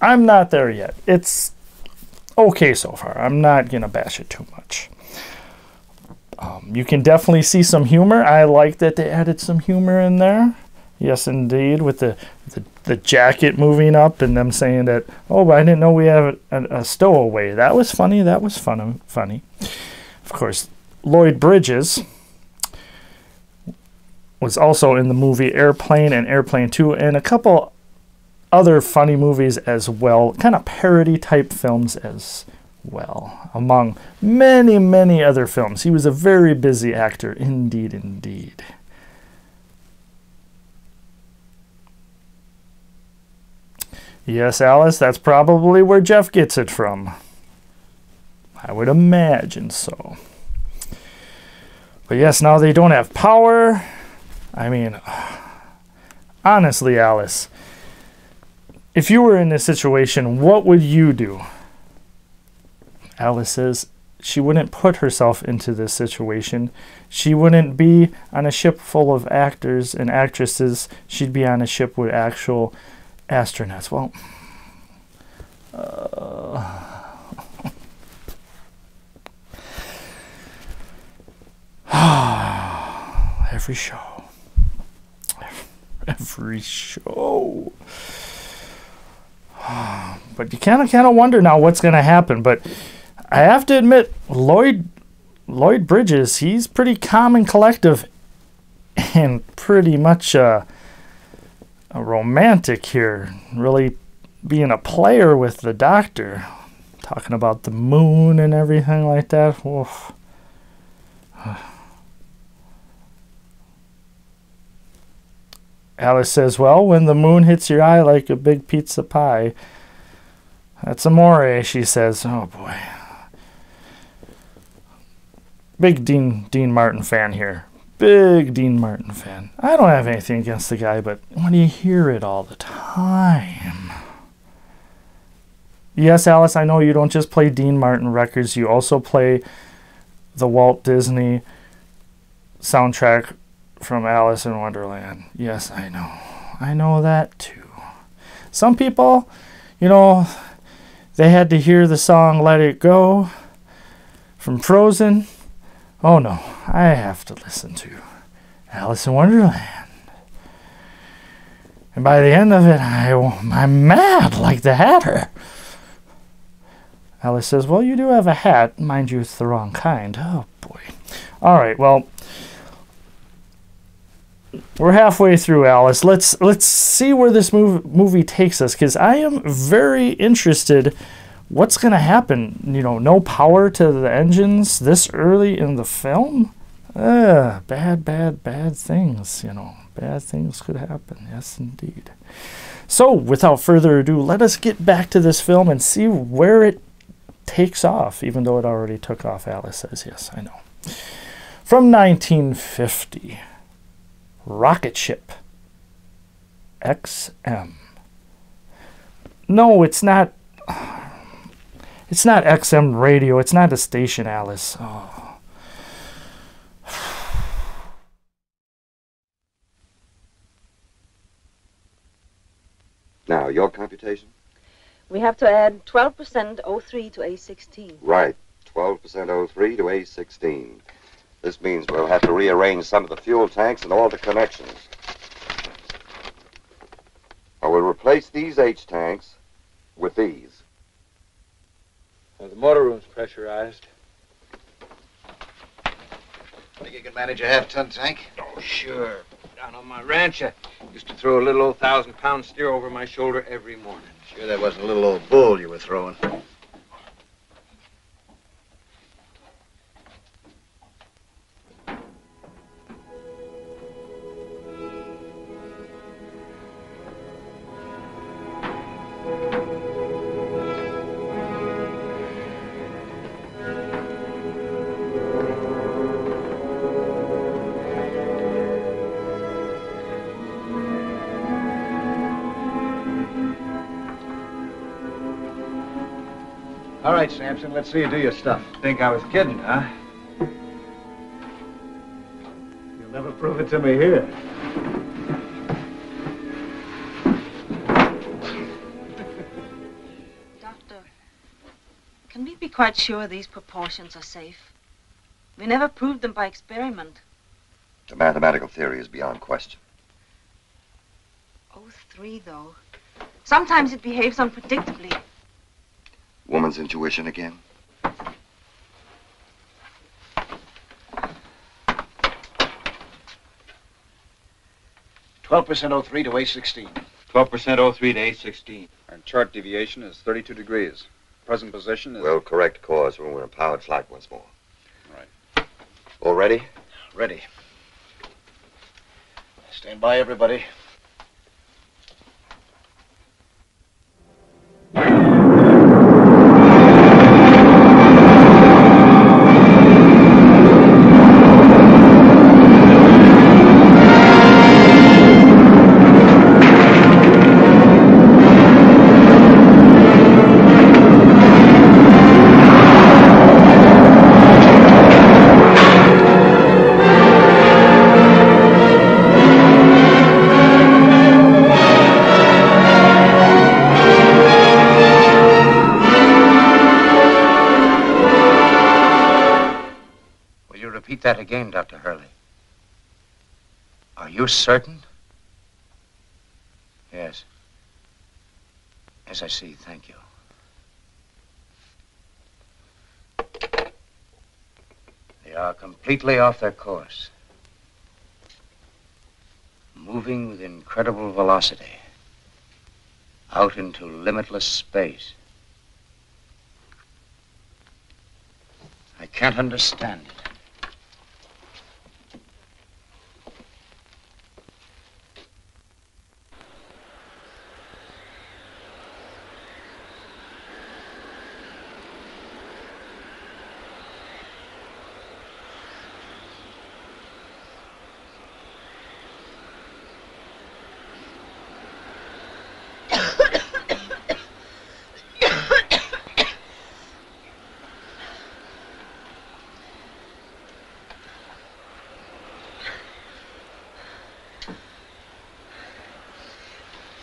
I'm not there yet. It's okay so far. I'm not going to bash it too much. You can definitely see some humor. I like that they added some humor in there. Yes, indeed, with the jacket moving up and them saying that, oh, I didn't know we have a stowaway. That was funny. That was funny. Of course, Lloyd Bridges was also in the movie Airplane and Airplane 2 and a couple other funny movies as well, kind of parody type films as well, among many, many other films. He was a very busy actor, indeed, indeed. Yes, Alice, that's probably where Jeff gets it from. I would imagine so. But yes, now they don't have power. I mean, honestly, Alice, if you were in this situation, what would you do? Alice says she wouldn't put herself into this situation. She wouldn't be on a ship full of actors and actresses. She'd be on a ship with actual astronauts. Well, every show. But you kind of wonder now what's going to happen. But I have to admit, Lloyd Bridges, he's pretty calm and collective, and pretty much a romantic here, really being a player with the doctor, talking about the moon and everything like that. Oof. Alice says, well, when the moon hits your eye like a big pizza pie, that's amore, she says. Oh, boy. Big Dean Martin fan here. Big Dean Martin fan. I don't have anything against the guy, but when you hear it all the time. Yes, Alice, I know you don't just play Dean Martin records. You also play the Walt Disney soundtrack from Alice in Wonderland. Yes, I know. I know that too. Some people, you know, they had to hear the song Let It Go from Frozen. Oh no, I have to listen to Alice in Wonderland. And by the end of it, I'm mad like the Hatter. Alice says, well, you do have a hat. Mind you, it's the wrong kind. Oh boy. All right, well, we're halfway through, Alice. Let's see where this movie takes us, because I am very interested. What's going to happen? You know, no power to the engines this early in the film? Bad things, you know. Bad things could happen. Yes, indeed. So, without further ado, let us get back to this film and see where it takes off, even though it already took off, Alice says. Yes, I know. From 1950, Rocketship-XM. No, it's not. It's not XM radio. It's not a station, Alice. Oh. Now, your computation? We have to add 12% O3 to A16. Right. 12% O3 to A16. This means we'll have to rearrange some of the fuel tanks and all the connections. I will replace these H tanks with these. Well, the motor room's pressurized. Think you can manage a half-ton tank? Oh, sure. Down on my ranch, I used to throw a little old 1,000-pound steer over my shoulder every morning. Sure that wasn't a little old bull you were throwing. All right, Sampson, let's see you do your stuff. Think I was kidding, huh? You'll never prove it to me here. Doctor, can we be quite sure these proportions are safe? We never proved them by experiment. The mathematical theory is beyond question. O3, though. Sometimes it behaves unpredictably. Woman's intuition again? 12% O3 to A16. 12% 03 to 816. Our chart deviation is 32 degrees. Present position is... We'll correct course when we're in a powered flight once more. Right. All ready? Ready. Stand by, everybody. That again, Dr. Hurley. Are you certain? Yes. Yes, I see. Thank you. They are completely off their course. Moving with incredible velocity. Out into limitless space. I can't understand it.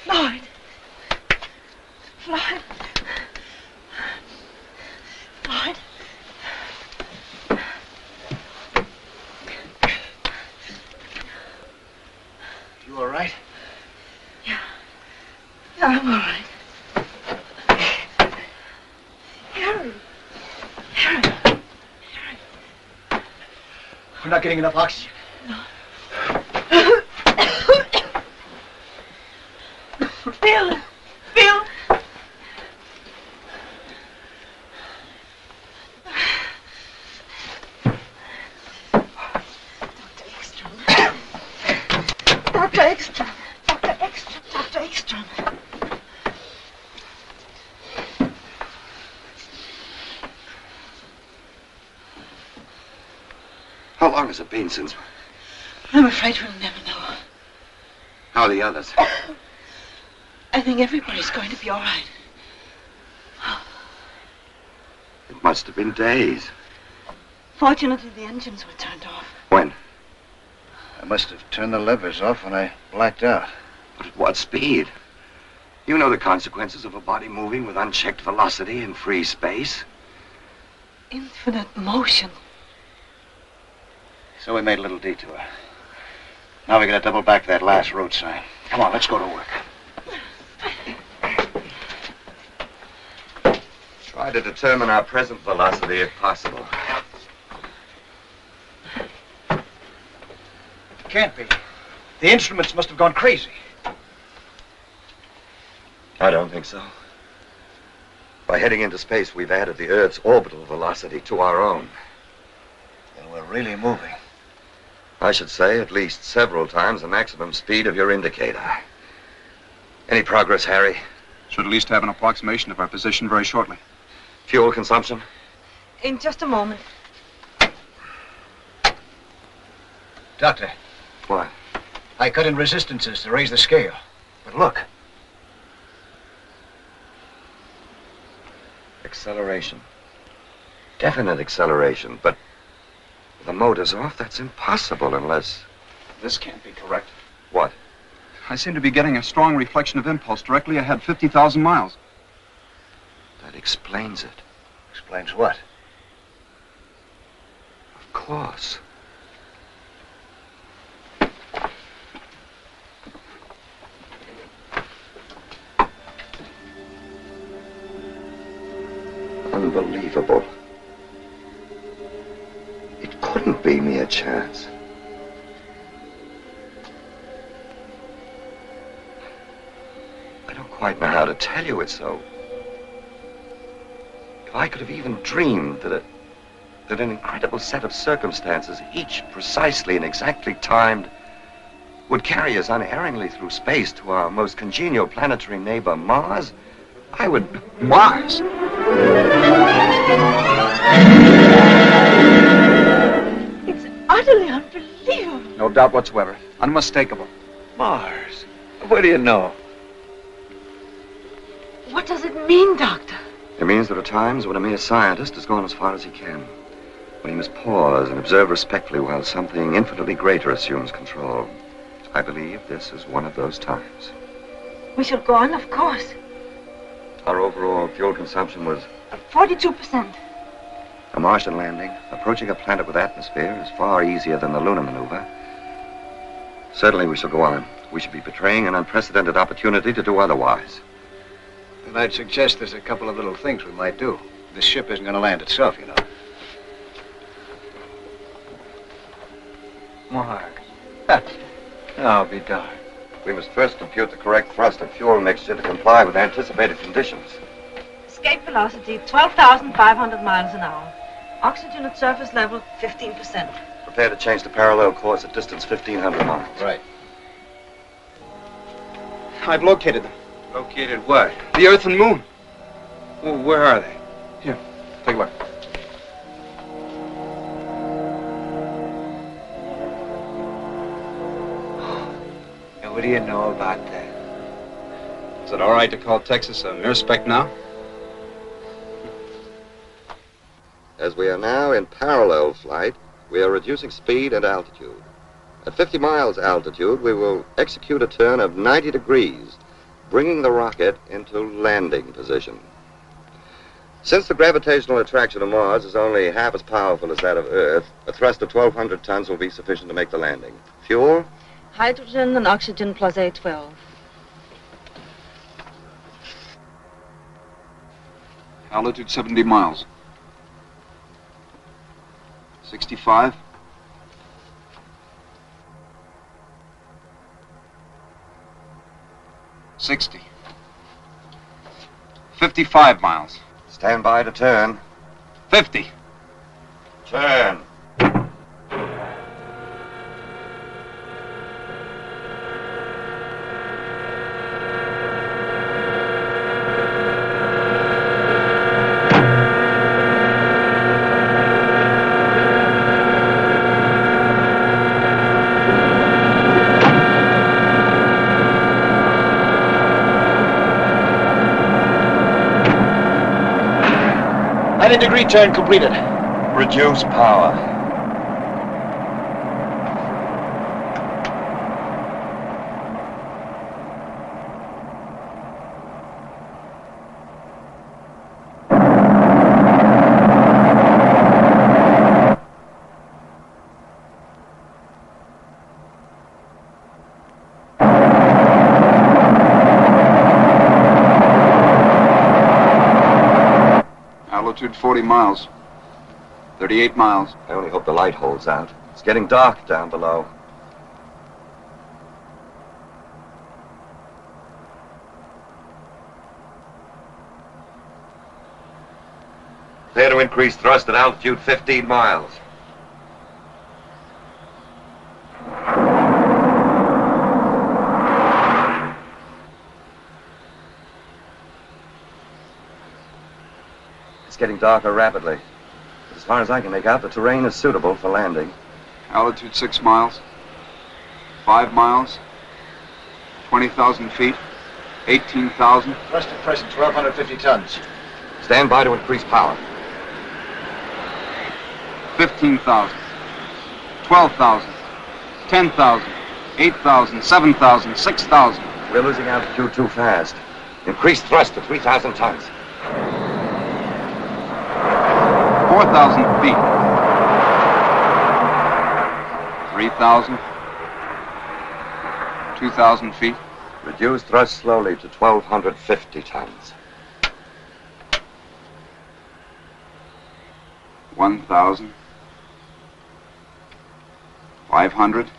Lloyd. Lloyd. Lloyd. You all right? Yeah, I'm all right. Harry. We're not getting enough oxygen. Bill. Dr. Ekstrom. How long has it been since... I'm afraid we'll never know. How are the others? I think everybody's going to be all right. It must have been days. Fortunately, the engines were turned off. When? I must have turned the levers off when I blacked out. But at what speed? You know the consequences of a body moving with unchecked velocity in free space. Infinite motion. So we made a little detour. Now we gotta double back that last road sign. Come on, let's go to work. Try to determine our present velocity if possible. Can't be. The instruments must have gone crazy. I don't think so. By heading into space, we've added the Earth's orbital velocity to our own. Then we're really moving. I should say at least several times the maximum speed of your indicator. Any progress, Harry? Should at least have an approximation of our position very shortly. Fuel consumption? In just a moment. Doctor. What? I cut in resistances to raise the scale. But look. Acceleration. Definite acceleration, but with the motors off, that's impossible unless... This can't be correct. What? I seem to be getting a strong reflection of impulse directly ahead, 50,000 miles. That explains it. Explains what? Of course. Unbelievable. It couldn't be mere chance. I don't quite know how to tell you it, so... If I could have even dreamed that an incredible set of circumstances, each precisely and exactly timed, would carry us unerringly through space to our most congenial planetary neighbor, Mars, I would... Mars? It's utterly unbelievable. No doubt whatsoever. Unmistakable. Mars? What do you know? What does it mean, Doctor? It means there are times when a mere scientist has gone as far as he can, when he must pause and observe respectfully while something infinitely greater assumes control. I believe this is one of those times. We shall go on, of course. Our overall fuel consumption was 42%. a Martian landing. Approaching a planet with atmosphere is far easier than the lunar maneuver. Certainly we shall go on. We should be betraying an unprecedented opportunity to do otherwise. And I'd suggest there's a couple of little things we might do. This ship isn't going to land itself, you know. Mars. I'll be darned. We must first compute the correct thrust and fuel mixture to comply with anticipated conditions. Escape velocity, 12,500 miles an hour. Oxygen at surface level, 15%. Prepare to change to parallel course at distance 1,500 miles. Right. I've located them. Located what? The Earth and Moon. Well, where are they? Here, take a look. And what do you know about that? Is it all right to call Texas a mirspec now? As we are now in parallel flight, we are reducing speed and altitude. At 50 miles altitude, we will execute a turn of 90 degrees, bringing the rocket into landing position. Since the gravitational attraction of Mars is only half as powerful as that of Earth, a thrust of 1,200 tons will be sufficient to make the landing. Fuel? Hydrogen and oxygen plus A12. Altitude 70 miles. 65. 60. 55 miles. Stand by to turn. 50. Turn. Degree turn completed. Reduce power. Altitude 40 miles. 38 miles. I only hope the light holds out. It's getting dark down below. Prepare to increase thrust at altitude 15 miles. It's getting darker rapidly. But as far as I can make out, the terrain is suitable for landing. Altitude 6 miles. 5 miles. 20,000 feet. 18,000. Thrust at present, 1,250 tons. Stand by to increase power. 15,000. 12,000. 10,000. 8,000. 7,000. 6,000. We're losing altitude too fast. Increase thrust to 3,000 tons. 4,000 feet. 3,000. 2,000 feet. Reduce thrust slowly to 1,250 tons. 1,000. 500.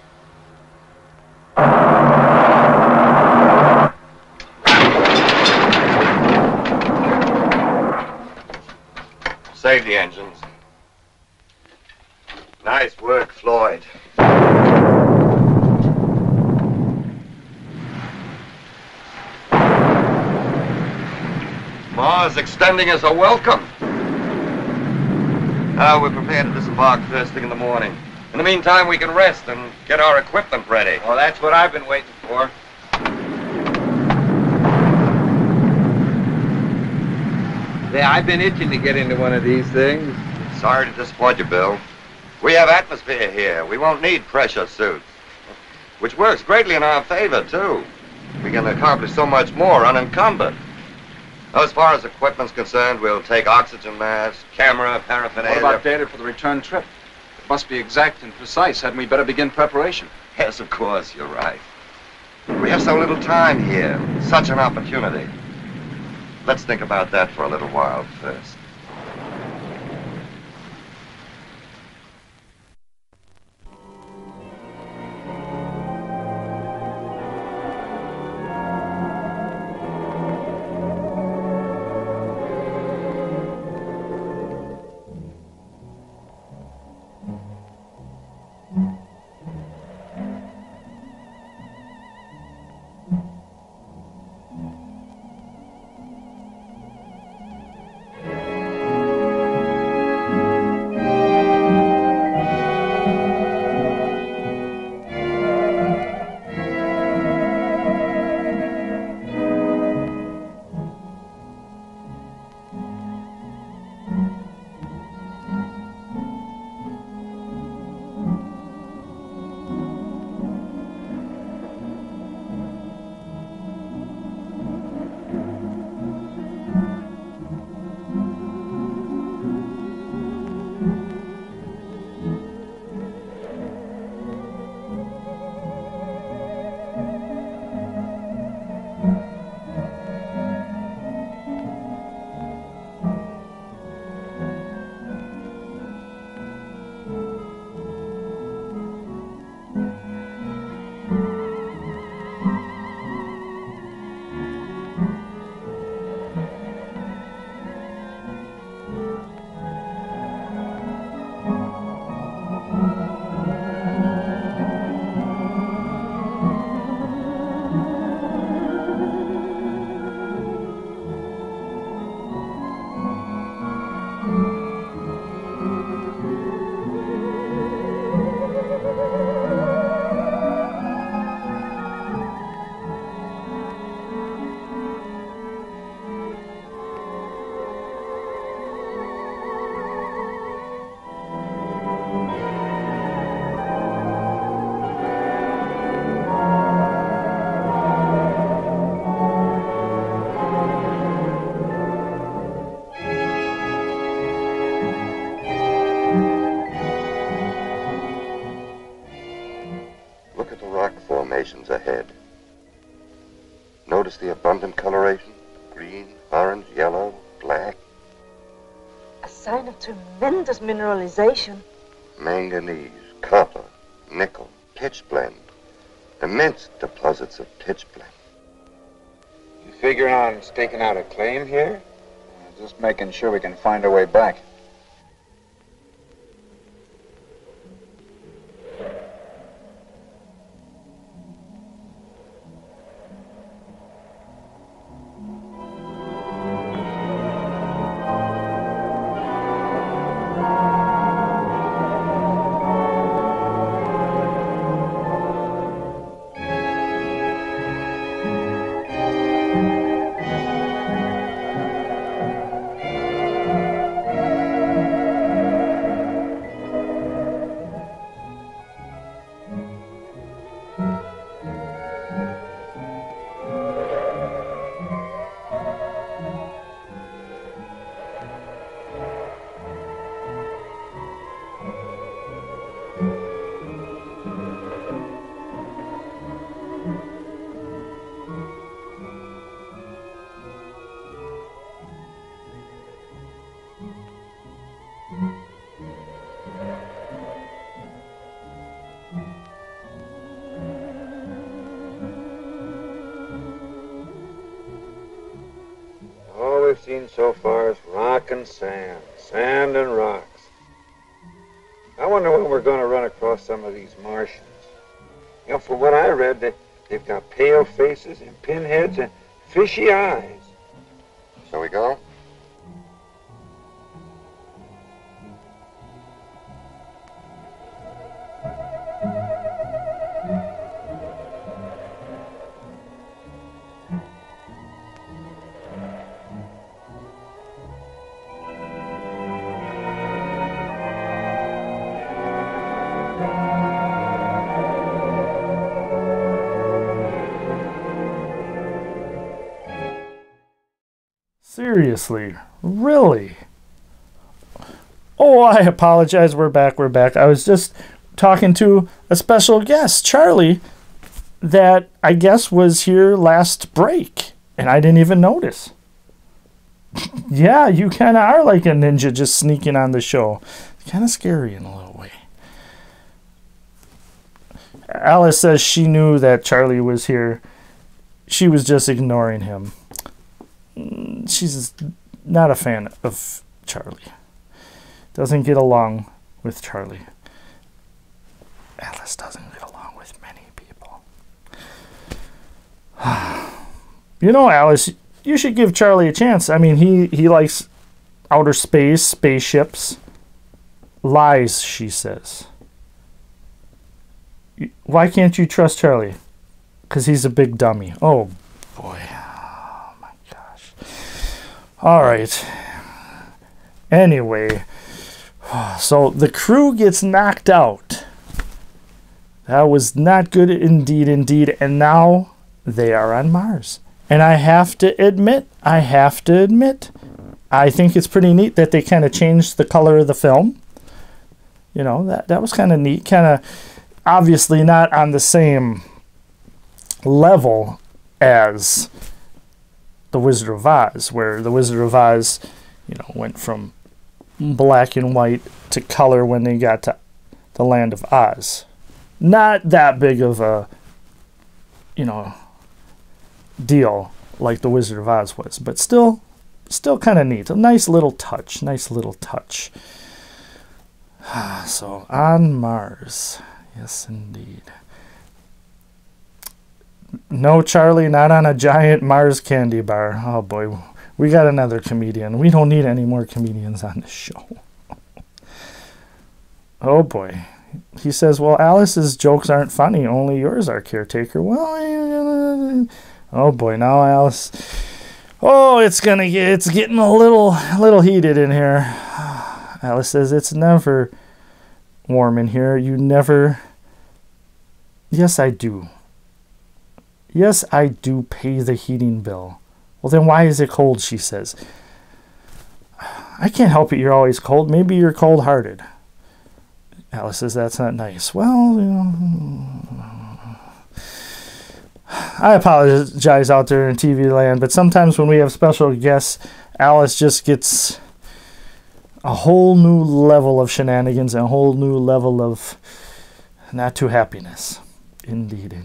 Mars extending us a welcome. We're prepared to disembark first thing in the morning. In the meantime, we can rest and get our equipment ready. Well, that's what I've been waiting for. Yeah, I've been itching to get into one of these things. Sorry to disappoint you, Bill. We have atmosphere here. We won't need pressure suits. Which works greatly in our favor, too. We can accomplish so much more unencumbered. As far as equipment's concerned, we'll take oxygen mask, camera, paraphernalia. What about data for the return trip? It must be exact and precise. Hadn't we better begin preparation? Yes, of course, you're right. We have so little time here. Such an opportunity. Let's think about that for a little while first. Ahead. Notice the abundant coloration? Green, orange, yellow, black. A sign of tremendous mineralization. Manganese, copper, nickel, pitchblende. Immense deposits of pitchblende. You figuring on staking out a claim here? Just making sure we can find our way back. All we've seen so far is rock and sand, sand and rocks. I wonder when we're going to run across some of these Martians. You know, from what I read, they've got pale faces and pinheads and fishy eyes. Shall we go? Seriously, really? Oh, I apologize. We're back. I was just talking to a special guest, Charlie, that I guess was here last break, and I didn't even notice. Yeah, you kind of are like a ninja just sneaking on the show. Kind of scary in a little way. Alice says she knew that Charlie was here. She was just ignoring him. She's not a fan of Charlie. Doesn't get along with Charlie. Alice doesn't get along with many people. You know, Alice, you should give Charlie a chance. I mean, he likes outer space, spaceships. Lies, she says. Why can't you trust Charlie? Because he's a big dummy. Oh, boy. Oh, my gosh. All right. Anyway, so the crew gets knocked out. That was not good indeed. And now they are on Mars. And I have to admit, I think it's pretty neat that they kind of changed the color of the film. You know, that was kind of neat. Kind of obviously not on the same level as The Wizard of Oz, where The Wizard of Oz, you know, went from black and white to color when they got to the land of Oz. Not that big of a, you know, deal like The Wizard of Oz was, but still kind of neat. A nice little touch. So, on Mars. Yes, indeed. No, Charlie, not on a giant Mars candy bar. Oh, boy. We got another comedian. We don't need any more comedians on this show. Oh, boy. He says, well, Alice's jokes aren't funny. Only yours are, Caretaker. Well, oh, boy. Now, Alice. Oh, it's getting a little heated in here. Alice says, it's never warm in here. You never. Yes, I do. Yes, I do pay the heating bill. Well, then why is it cold, she says. I can't help it, you're always cold. Maybe you're cold-hearted. Alice says, that's not nice. Well, you know, I apologize out there in TV land, but sometimes when we have special guests, Alice just gets a whole new level of shenanigans and a whole new level of not too happiness. Indeed.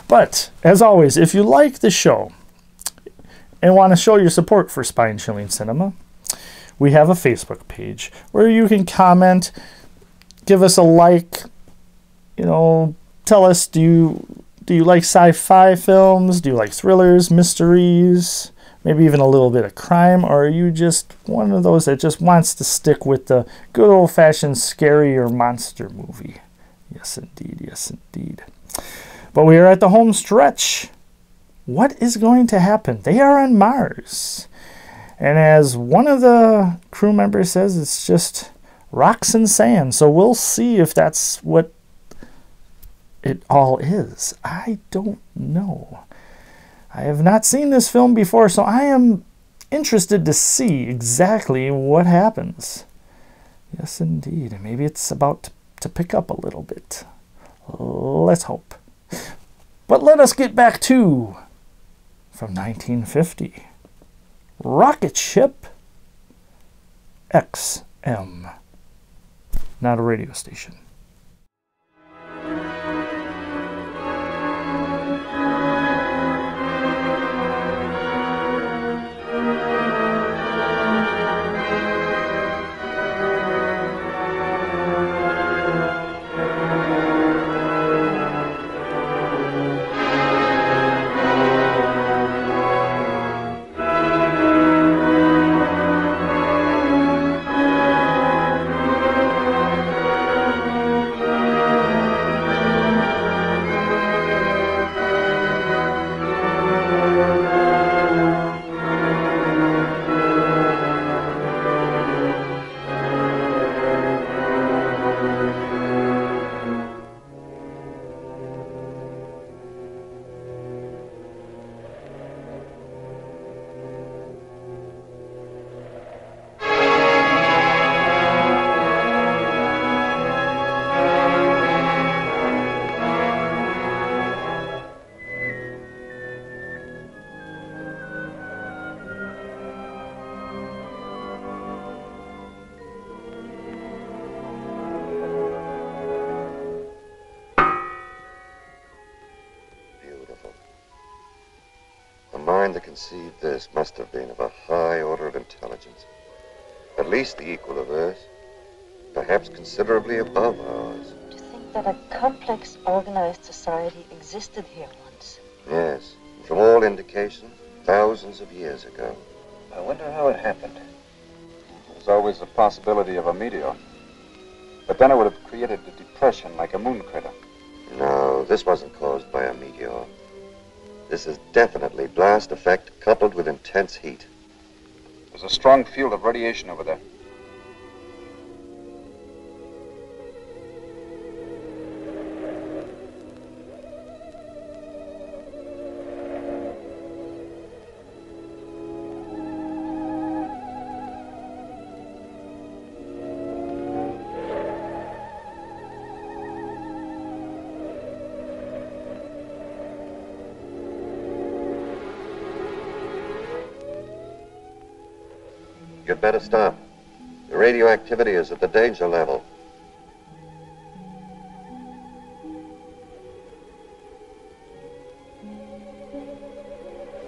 But, as always, if you like the show and want to show your support for Spine Chilling Cinema, we have a Facebook page where you can comment, give us a like, you know, tell us, do you like sci-fi films? Do you like thrillers, mysteries, maybe even a little bit of crime? Or are you just one of those that just wants to stick with the good old-fashioned scary or monster movie? Yes, indeed. But we are at the home stretch. What is going to happen? They are on Mars. And as one of the crew members says, it's just rocks and sand. So we'll see if that's what it all is. I don't know. I have not seen this film before, so I am interested to see exactly what happens. Yes, indeed. Maybe it's about to pick up a little bit. Let's hope. But let us get back to, from 1950, Rocketship-XM. Not a radio station. man that conceived this must have been of a high order of intelligence. At least the equal of Earth. Perhaps considerably above ours. To think that a complex, organized society existed here once. Yes. From all indications, thousands of years ago. I wonder how it happened. There's always the possibility of a meteor. But then it would have created a depression like a moon crater. No, this wasn't caused by a meteor. This is definitely blast effect coupled with intense heat. There's a strong field of radiation over there. You'd better stop. The radioactivity is at the danger level.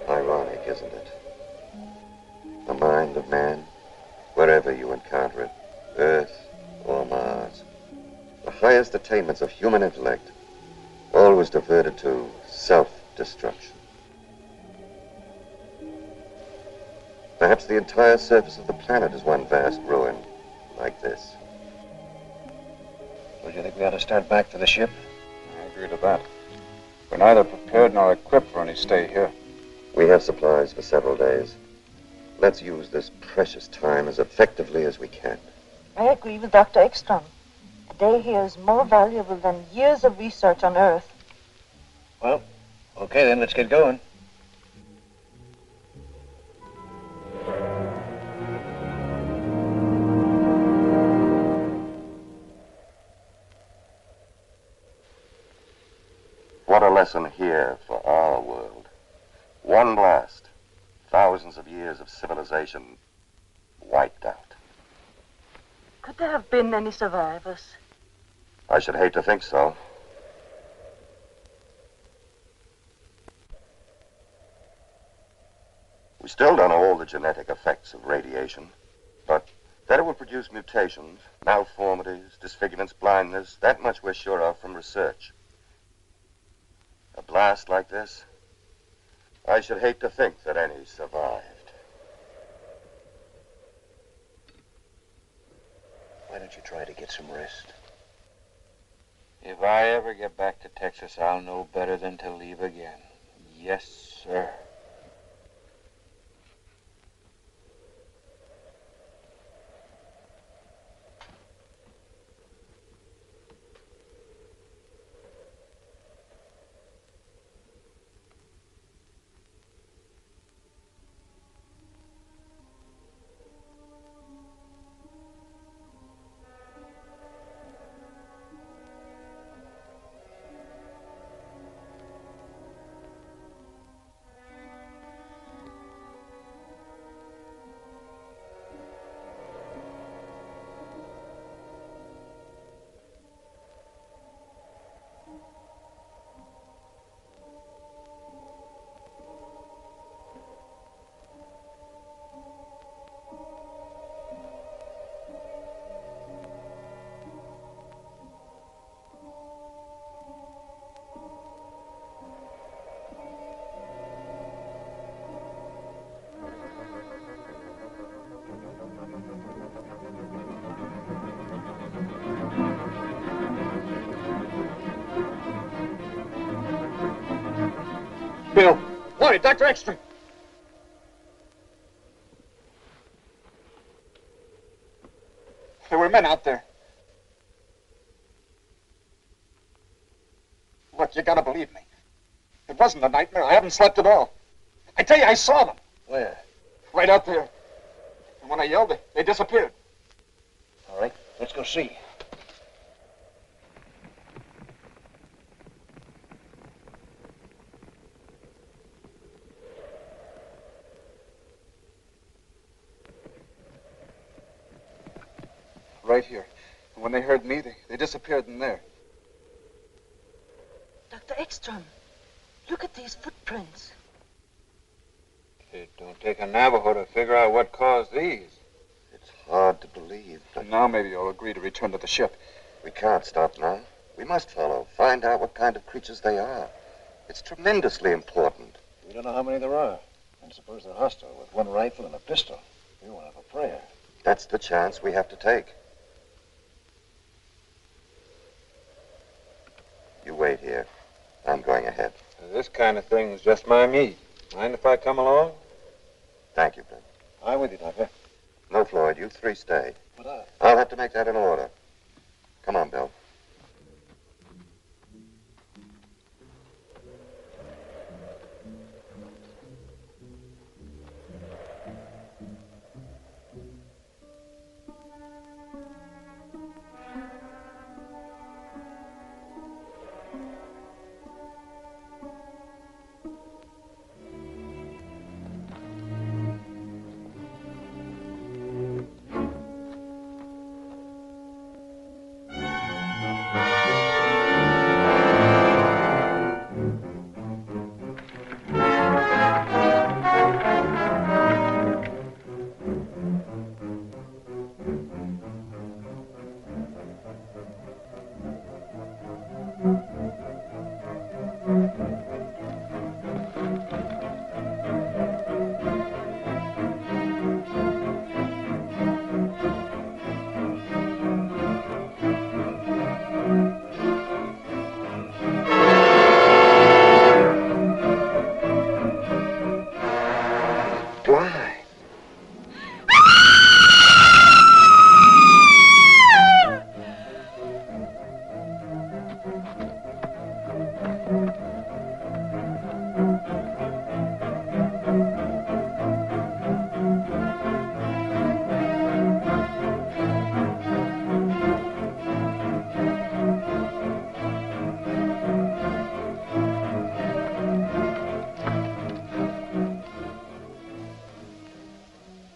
Ironic, isn't it? The mind of man, wherever you encounter it, Earth or Mars, the highest attainments of human intellect, always diverted to self-destruction. Perhaps the entire surface of the planet is one vast ruin, like this. Don't you think we ought to start back to the ship? I agree to that. We're neither prepared nor equipped for any stay here. We have supplies for several days. Let's use this precious time as effectively as we can. I agree with Dr. Ekstrom. A day here is more valuable than years of research on Earth. Well, okay then, let's get going. What a lesson here for our world. One blast, thousands of years of civilization wiped out. Could there have been any survivors? I should hate to think so. We still don't know all the genetic effects of radiation, but that it will produce mutations, malformities, disfigurements, blindness, that much we're sure of from research. A blast like this, I should hate to think that any survived. Why don't you try to get some rest? If I ever get back to Texas, I'll know better than to leave again. Yes, sir. Bill! Lloyd, Dr. Ekstrom! There were men out there. Look, you gotta believe me. It wasn't a nightmare. I haven't slept at all. I tell you, I saw them. Where? Right out there. And when I yelled, they disappeared. All right, let's go see. Right here. And when they heard me, they disappeared in there. Dr. Ekstrom, look at these footprints. It don't take a Navajo to figure out what caused these. It's hard to believe. And now maybe you'll agree to return to the ship. We can't stop now. We must follow. Find out what kind of creatures they are. It's tremendously important. We don't know how many there are. And suppose they're hostile with one rifle and a pistol. We won't have a prayer. That's the chance we have to take. You wait here. I'm going ahead. This kind of thing's just my meat. Mind if I come along? Thank you, Ben. I'm with you, Doctor. No, Floyd, you three stay. But I'll have to make that in order. Come on, Bill.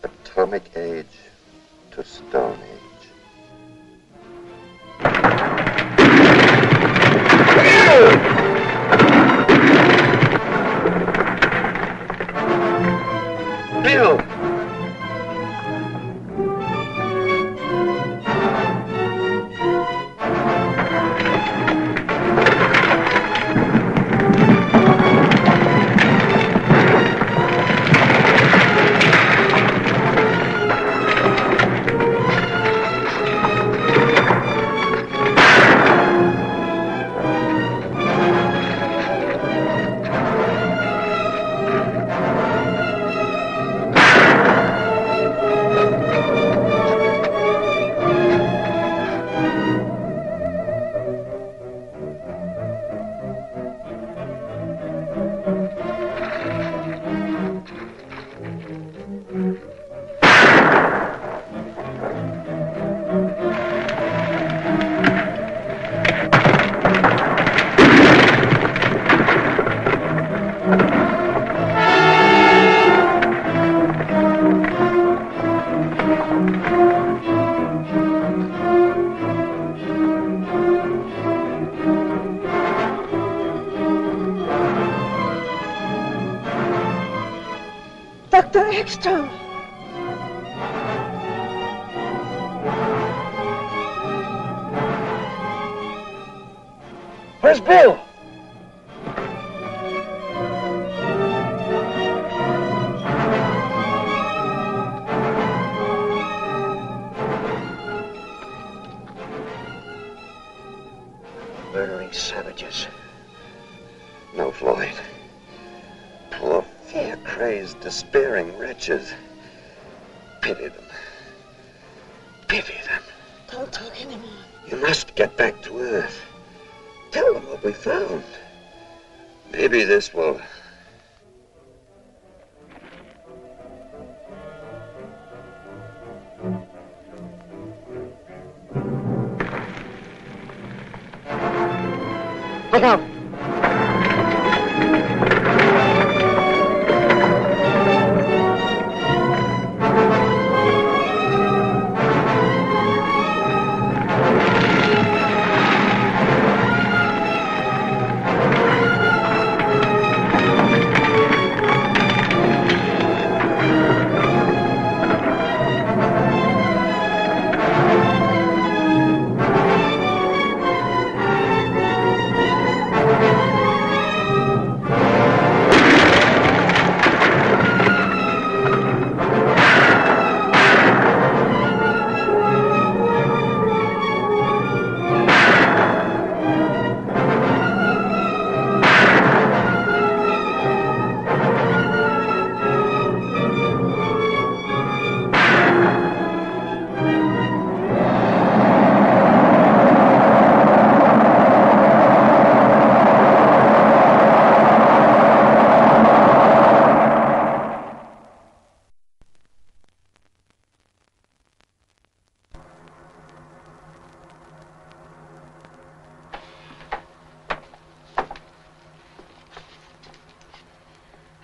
Atomic age to stone age. Bill! Dr. Ekstrom! Where's Bill? Murdering savages. No, Floyd. Poor fear-crazed, despairing wretches. Pity them. Pity them. Don't talk anymore. You must get back to Earth. Tell them what we found. Maybe this will... Look out!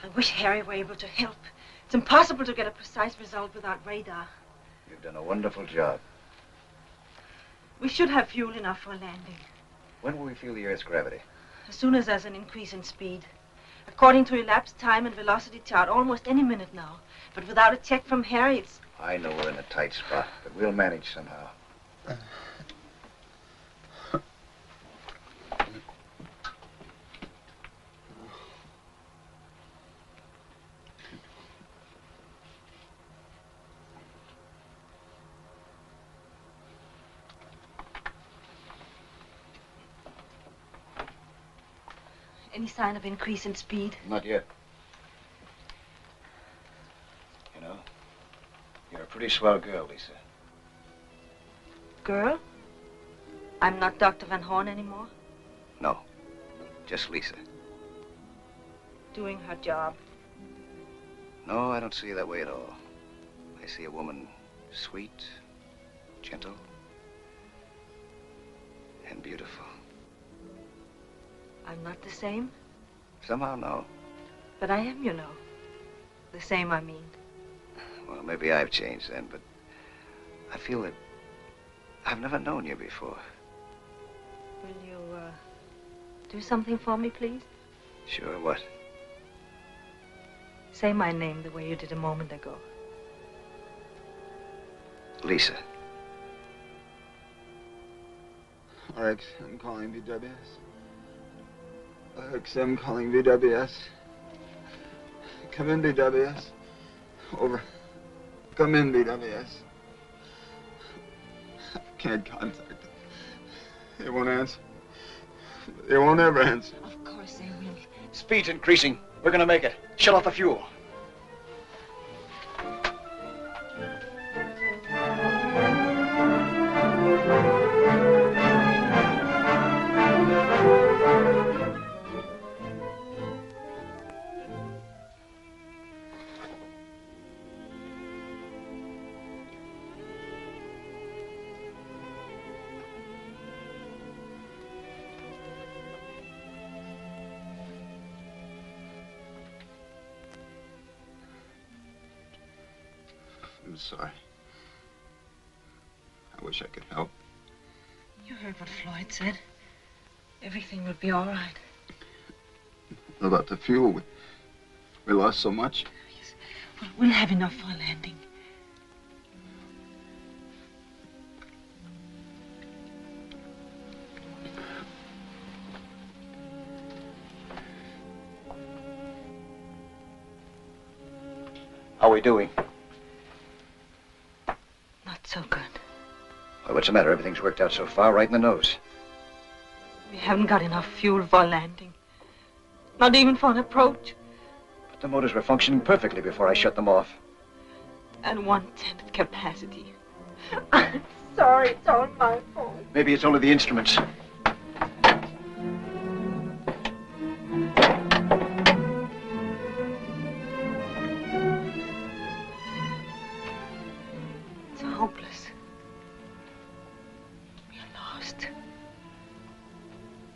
I wish Harry were able to help. It's impossible to get a precise result without radar. You've done a wonderful job. We should have fuel enough for a landing. When will we feel the Earth's gravity? As soon as there's an increase in speed. According to elapsed time and velocity chart, almost any minute now. But without a check from Harry, it's... I know we're in a tight spot, but we'll manage somehow. Any sign of increase in speed? Not yet. You know, you're a pretty swell girl, Lisa. Girl? I'm not Dr. Van Horn anymore? No, just Lisa. Doing her job. No, I don't see you that way at all. I see a woman sweet, gentle, and beautiful. I'm not the same? Somehow, no. But I am, you know. The same, I mean. Well, maybe I've changed then, but I feel that I've never known you before. Will you, do something for me, please? Sure, what? Say my name the way you did a moment ago. Lisa. RXM calling BWS. RXM calling BWS. Come in, BWS. Over. Come in, BWS. I can't contact them. They won't answer. They won't ever answer. Of course they will. Speed's increasing. We're gonna make it. Shut off the fuel. I'm sorry. I wish I could help. You heard what Floyd said. Everything will be all right. What about the fuel? We lost so much. Yes. Well, we'll have enough for a landing. How are we doing? Not so good. Well, what's the matter? Everything's worked out so far, right in the nose. We haven't got enough fuel for a landing. Not even for an approach. But the motors were functioning perfectly before I shut them off. At 1/10 of capacity. I'm sorry, it's all my fault. Maybe it's only the instruments. It's hopeless. We are lost.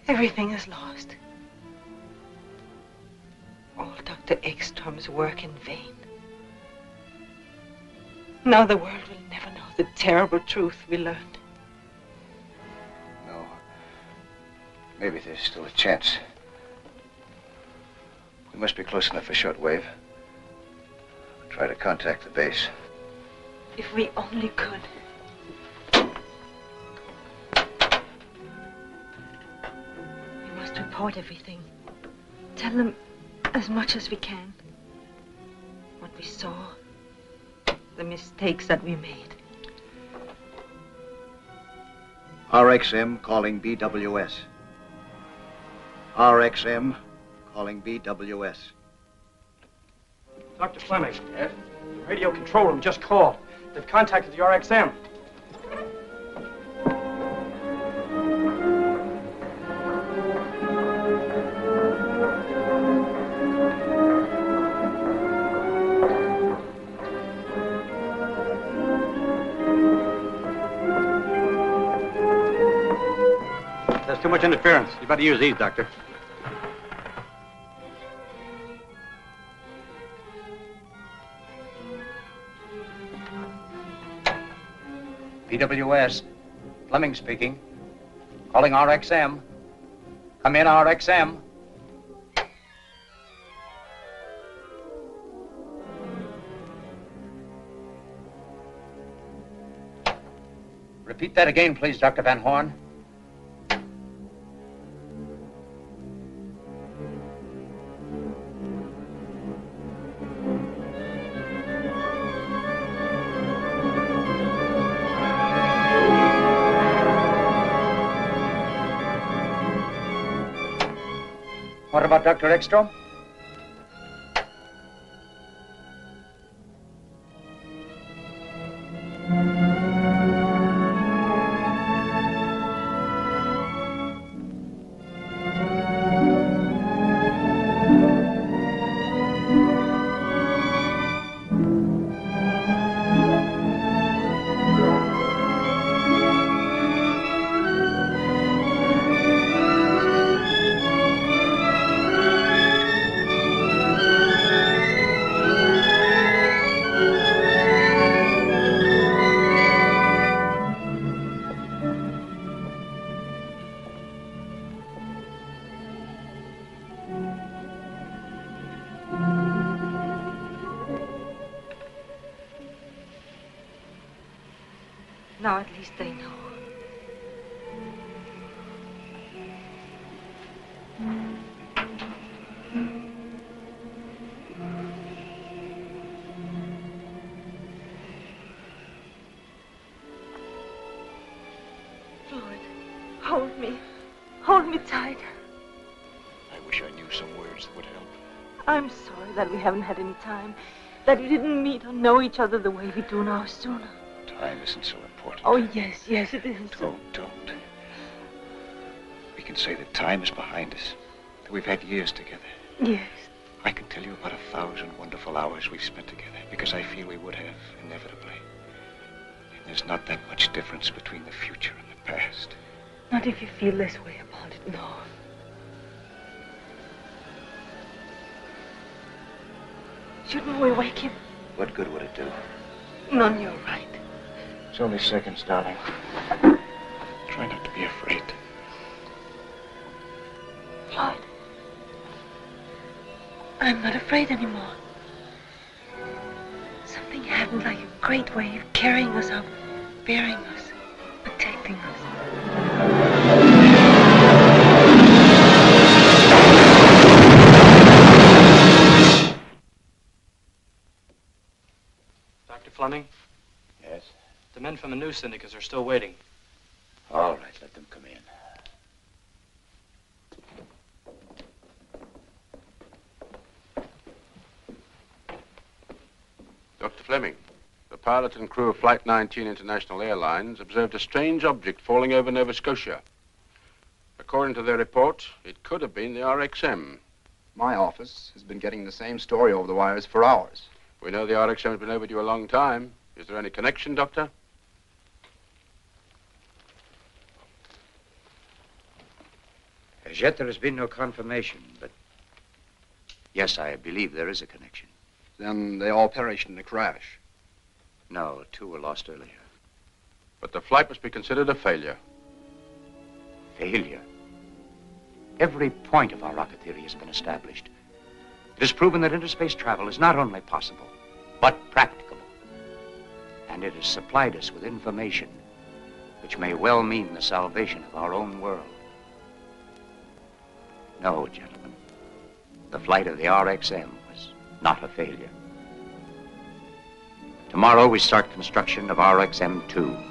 Everything is lost. All Dr. Ekstrom's work in vain. Now the world will never know the terrible truth we learned. No. Maybe there's still a chance. We must be close enough for shortwave. Try to contact the base. If we only could. We must report everything. Tell them as much as we can. What we saw. The mistakes that we made. RXM calling BWS. RXM calling BWS. Dr. Fleming. Yes? The radio control room just called. They've contacted the RXM. There's too much interference. You better use these, Doctor. PWS. Fleming speaking. Calling RXM. Come in, RXM. Repeat that again, please, Dr. Van Horn. What about Dr. Ekstrom? Now at least they know. Lloyd, hold me. Hold me tight. I wish I knew some words that would help. I'm sorry that we haven't had any time. That we didn't meet or know each other the way we do now sooner. Time isn't so important. Oh, yes, yes, it is. Don't. We can say that time is behind us, that we've had years together. Yes. I can tell you about 1,000 wonderful hours we've spent together, because I feel we would have, inevitably. And there's not that much difference between the future and the past. Not if you feel this way about it, no. Shouldn't we wake him? What good would it do? None, you're right. It's only seconds, darling. Try not to be afraid. Lloyd, I'm not afraid anymore. Something happened, like a great wave carrying us up, bearing us, protecting us. Dr. Fleming? Yes? The men from the news syndicates are still waiting. All right, let them come in. Dr. Fleming, the pilot and crew of Flight 19 International Airlines observed a strange object falling over Nova Scotia. According to their report, it could have been the RXM. My office has been getting the same story over the wires for hours. We know the RXM has been overdue a long time. Is there any connection, Doctor? As yet, there has been no confirmation, but yes, I believe there is a connection. Then they all perished in the crash. No, 2 were lost earlier. But the flight must be considered a failure. Failure? Every point of our rocket theory has been established. It has proven that interspace travel is not only possible, but practicable. And it has supplied us with information which may well mean the salvation of our own world. No, gentlemen, the flight of the RXM was not a failure. Tomorrow we start construction of RXM-2.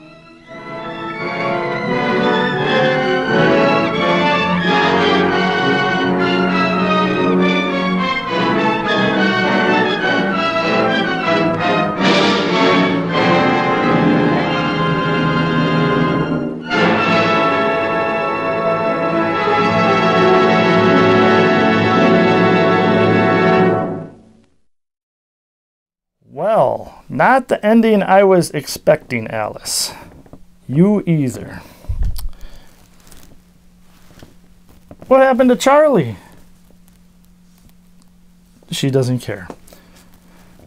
Well, not the ending I was expecting, Alice. You either. What happened to Charlie? She doesn't care.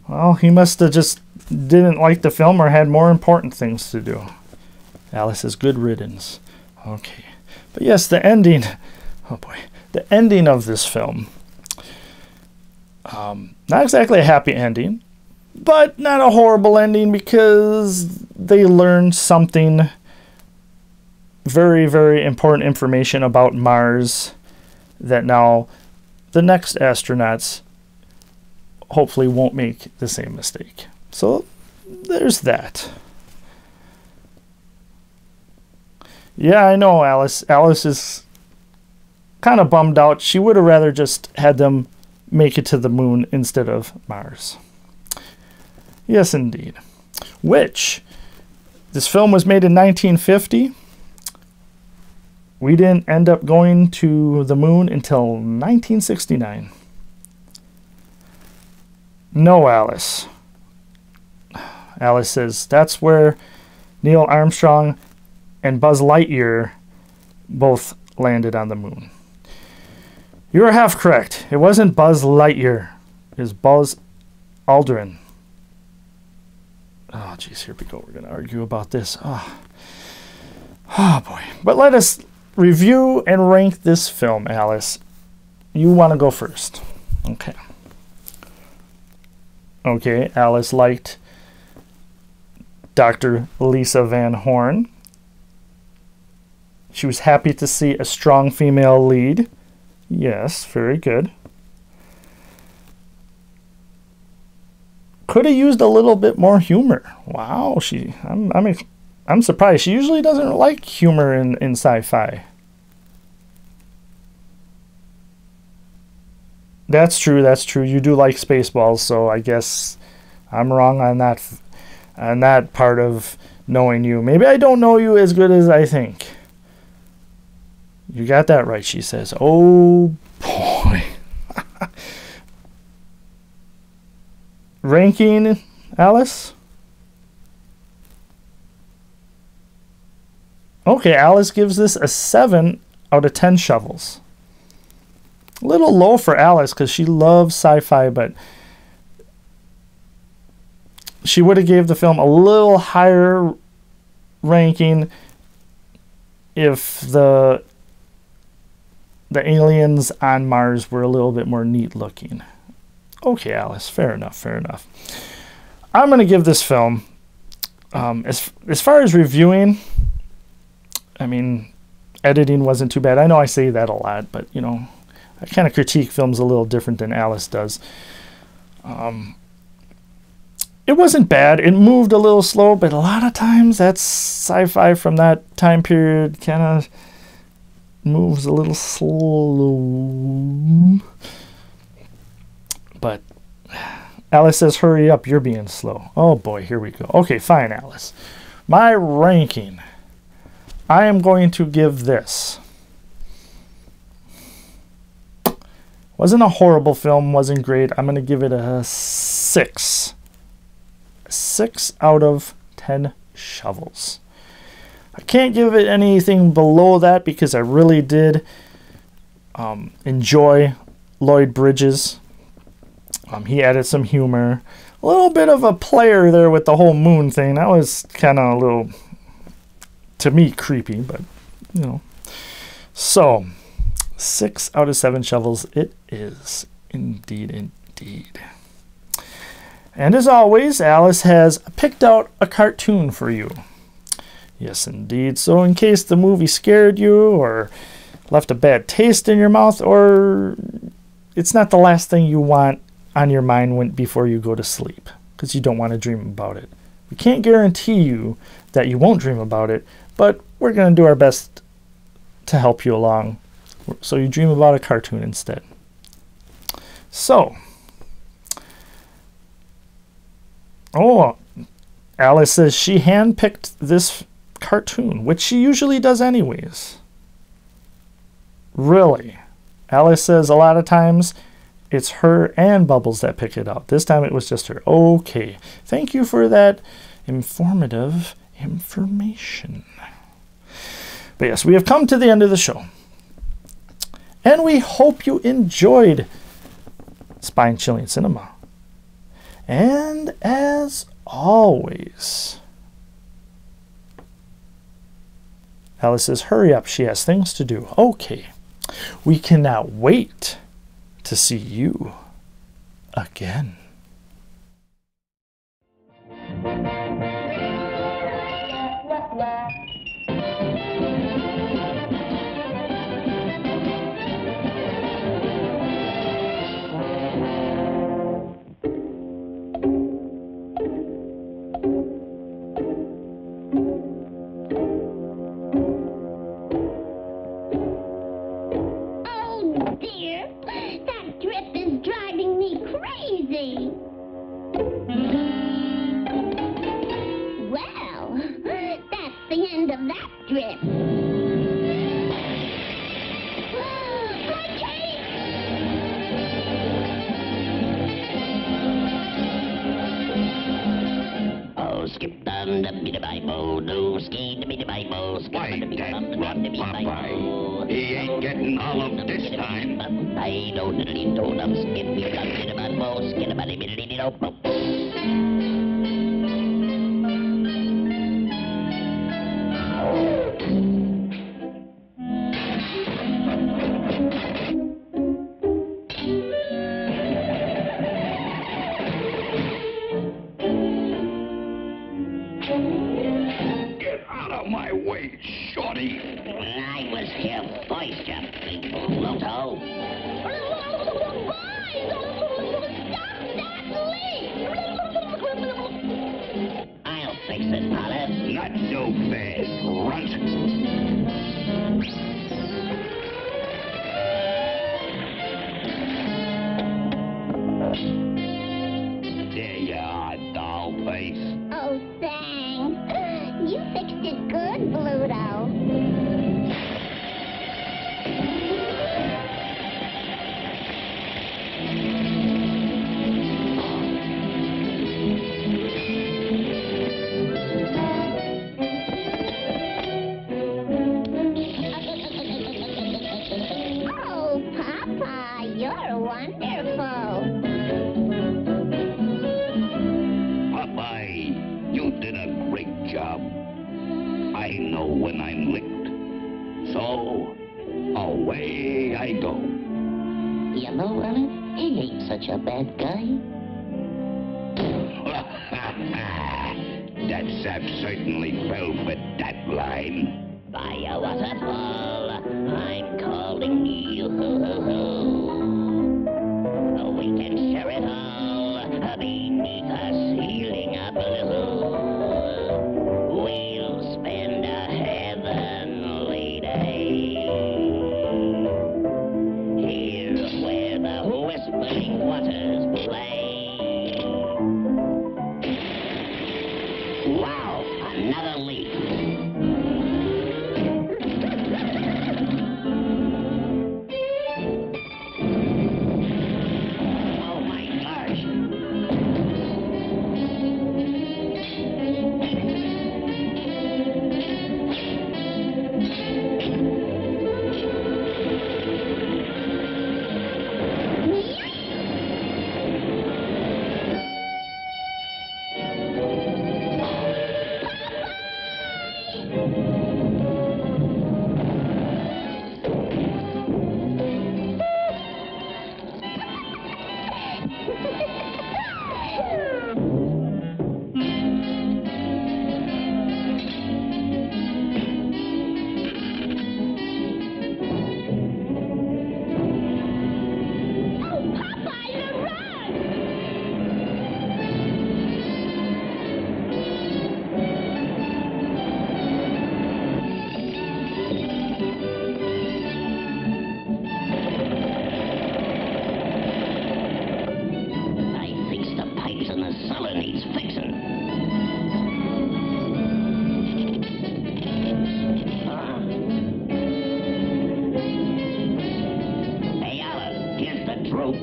Well, he must have just didn't like the film or had more important things to do. Alice says, good riddance. Okay. But yes, the ending. Oh boy. The ending of this film. Not exactly a happy ending, but not a horrible ending because they learned something very, very important information about Mars that now the next astronauts hopefully won't make the same mistake. So there's that. Yeah, I know, Alice. Alice is kind of bummed out. She would have rather just had them make it to the moon instead of Mars. Yes, indeed. Which, this film was made in 1950. We didn't end up going to the moon until 1969. No, Alice. Alice says that's where Neil Armstrong and Buzz Lightyear both landed on the moon. You are half correct. It wasn't Buzz Lightyear. It was Buzz Aldrin. Oh, geez, here we go. We're going to argue about this. Oh, boy. But let us review and rank this film, Alice. You want to go first. Okay. Okay, Alice liked Dr. Lisa Van Horn. She was happy to see a strong female lead. Yes, very good. Could have used a little bit more humor. Wow, I'm surprised. She usually doesn't like humor in sci-fi. That's true. That's true. You do like Spaceballs, so I guess I'm wrong on that part of knowing you. Maybe I don't know you as good as I think. You got that right, she says. Oh, boy. Ranking, Alice? Okay, Alice gives this a 7 out of 10 shovels. A little low for Alice because she loves sci-fi, but she would have gave the film a little higher ranking if the aliens on Mars were a little bit more neat looking. Okay, Alice, fair enough, fair enough. I'm going to give this film, as far as reviewing, I mean, editing wasn't too bad. I know I say that a lot, but, you know, I kind of critique films a little different than Alice does. It wasn't bad. It moved a little slow, but a lot of times that's sci-fi from that time period kind of moves a little slow. But Alice says, hurry up, you're being slow. Oh boy, here we go. Okay, fine, Alice. My ranking. I am going to give this. Wasn't a horrible film, wasn't great. I'm going to give it a 6. 6 out of 10 shovels. I can't give it anything below that because I really did enjoy Lloyd Bridges. He added some humor. A little bit of a player there with the whole moon thing. That was kind of a little, to me, creepy, but, you know. So, 6 out of 7 shovels it is. Indeed, indeed. And as always, Alice has picked out a cartoon for you. Yes, indeed. So in case the movie scared you or left a bad taste in your mouth, or it's not the last thing you want on your mind before you go to sleep, because you don't want to dream about it. We can't guarantee you that you won't dream about it, but we're going to do our best to help you along so you dream about a cartoon instead. So, Alice says she handpicked this cartoon, which she usually does anyways. Really? Alice says a lot of times it's her and Bubbles that pick it out. This time it was just her. Okay. Thank you for that informative information. But yes, we have come to the end of the show. And we hope you enjoyed Spine-Chilling Cinema. And as always, Alice says, hurry up, she has things to do. Okay. We cannot wait to see you again. Popeye. He ain't getting all of this time. I don't Get out of my way, shorty. I was here first, you big Pluto. I'll fix it, Olive. Not so fast, runt. There you are, doll face. Oh, thanks. You fixed it good, Pluto. Oh, Popeye, you're wonderful. Popeye, you did a great job. I know when I'm licked. So, away I go. You know, Olive, he ain't such a bad guy. That sap certainly fell for that line. By a waterfall, I'm calling you. We can share it all beneath a ceiling up below. We'll spend a heavenly day here where the whispering waters play. Wow, another leaf.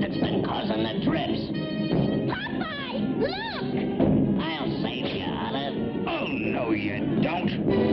That's been causing the drips. Popeye, look! I'll save you, Olive. Oh, no, you don't.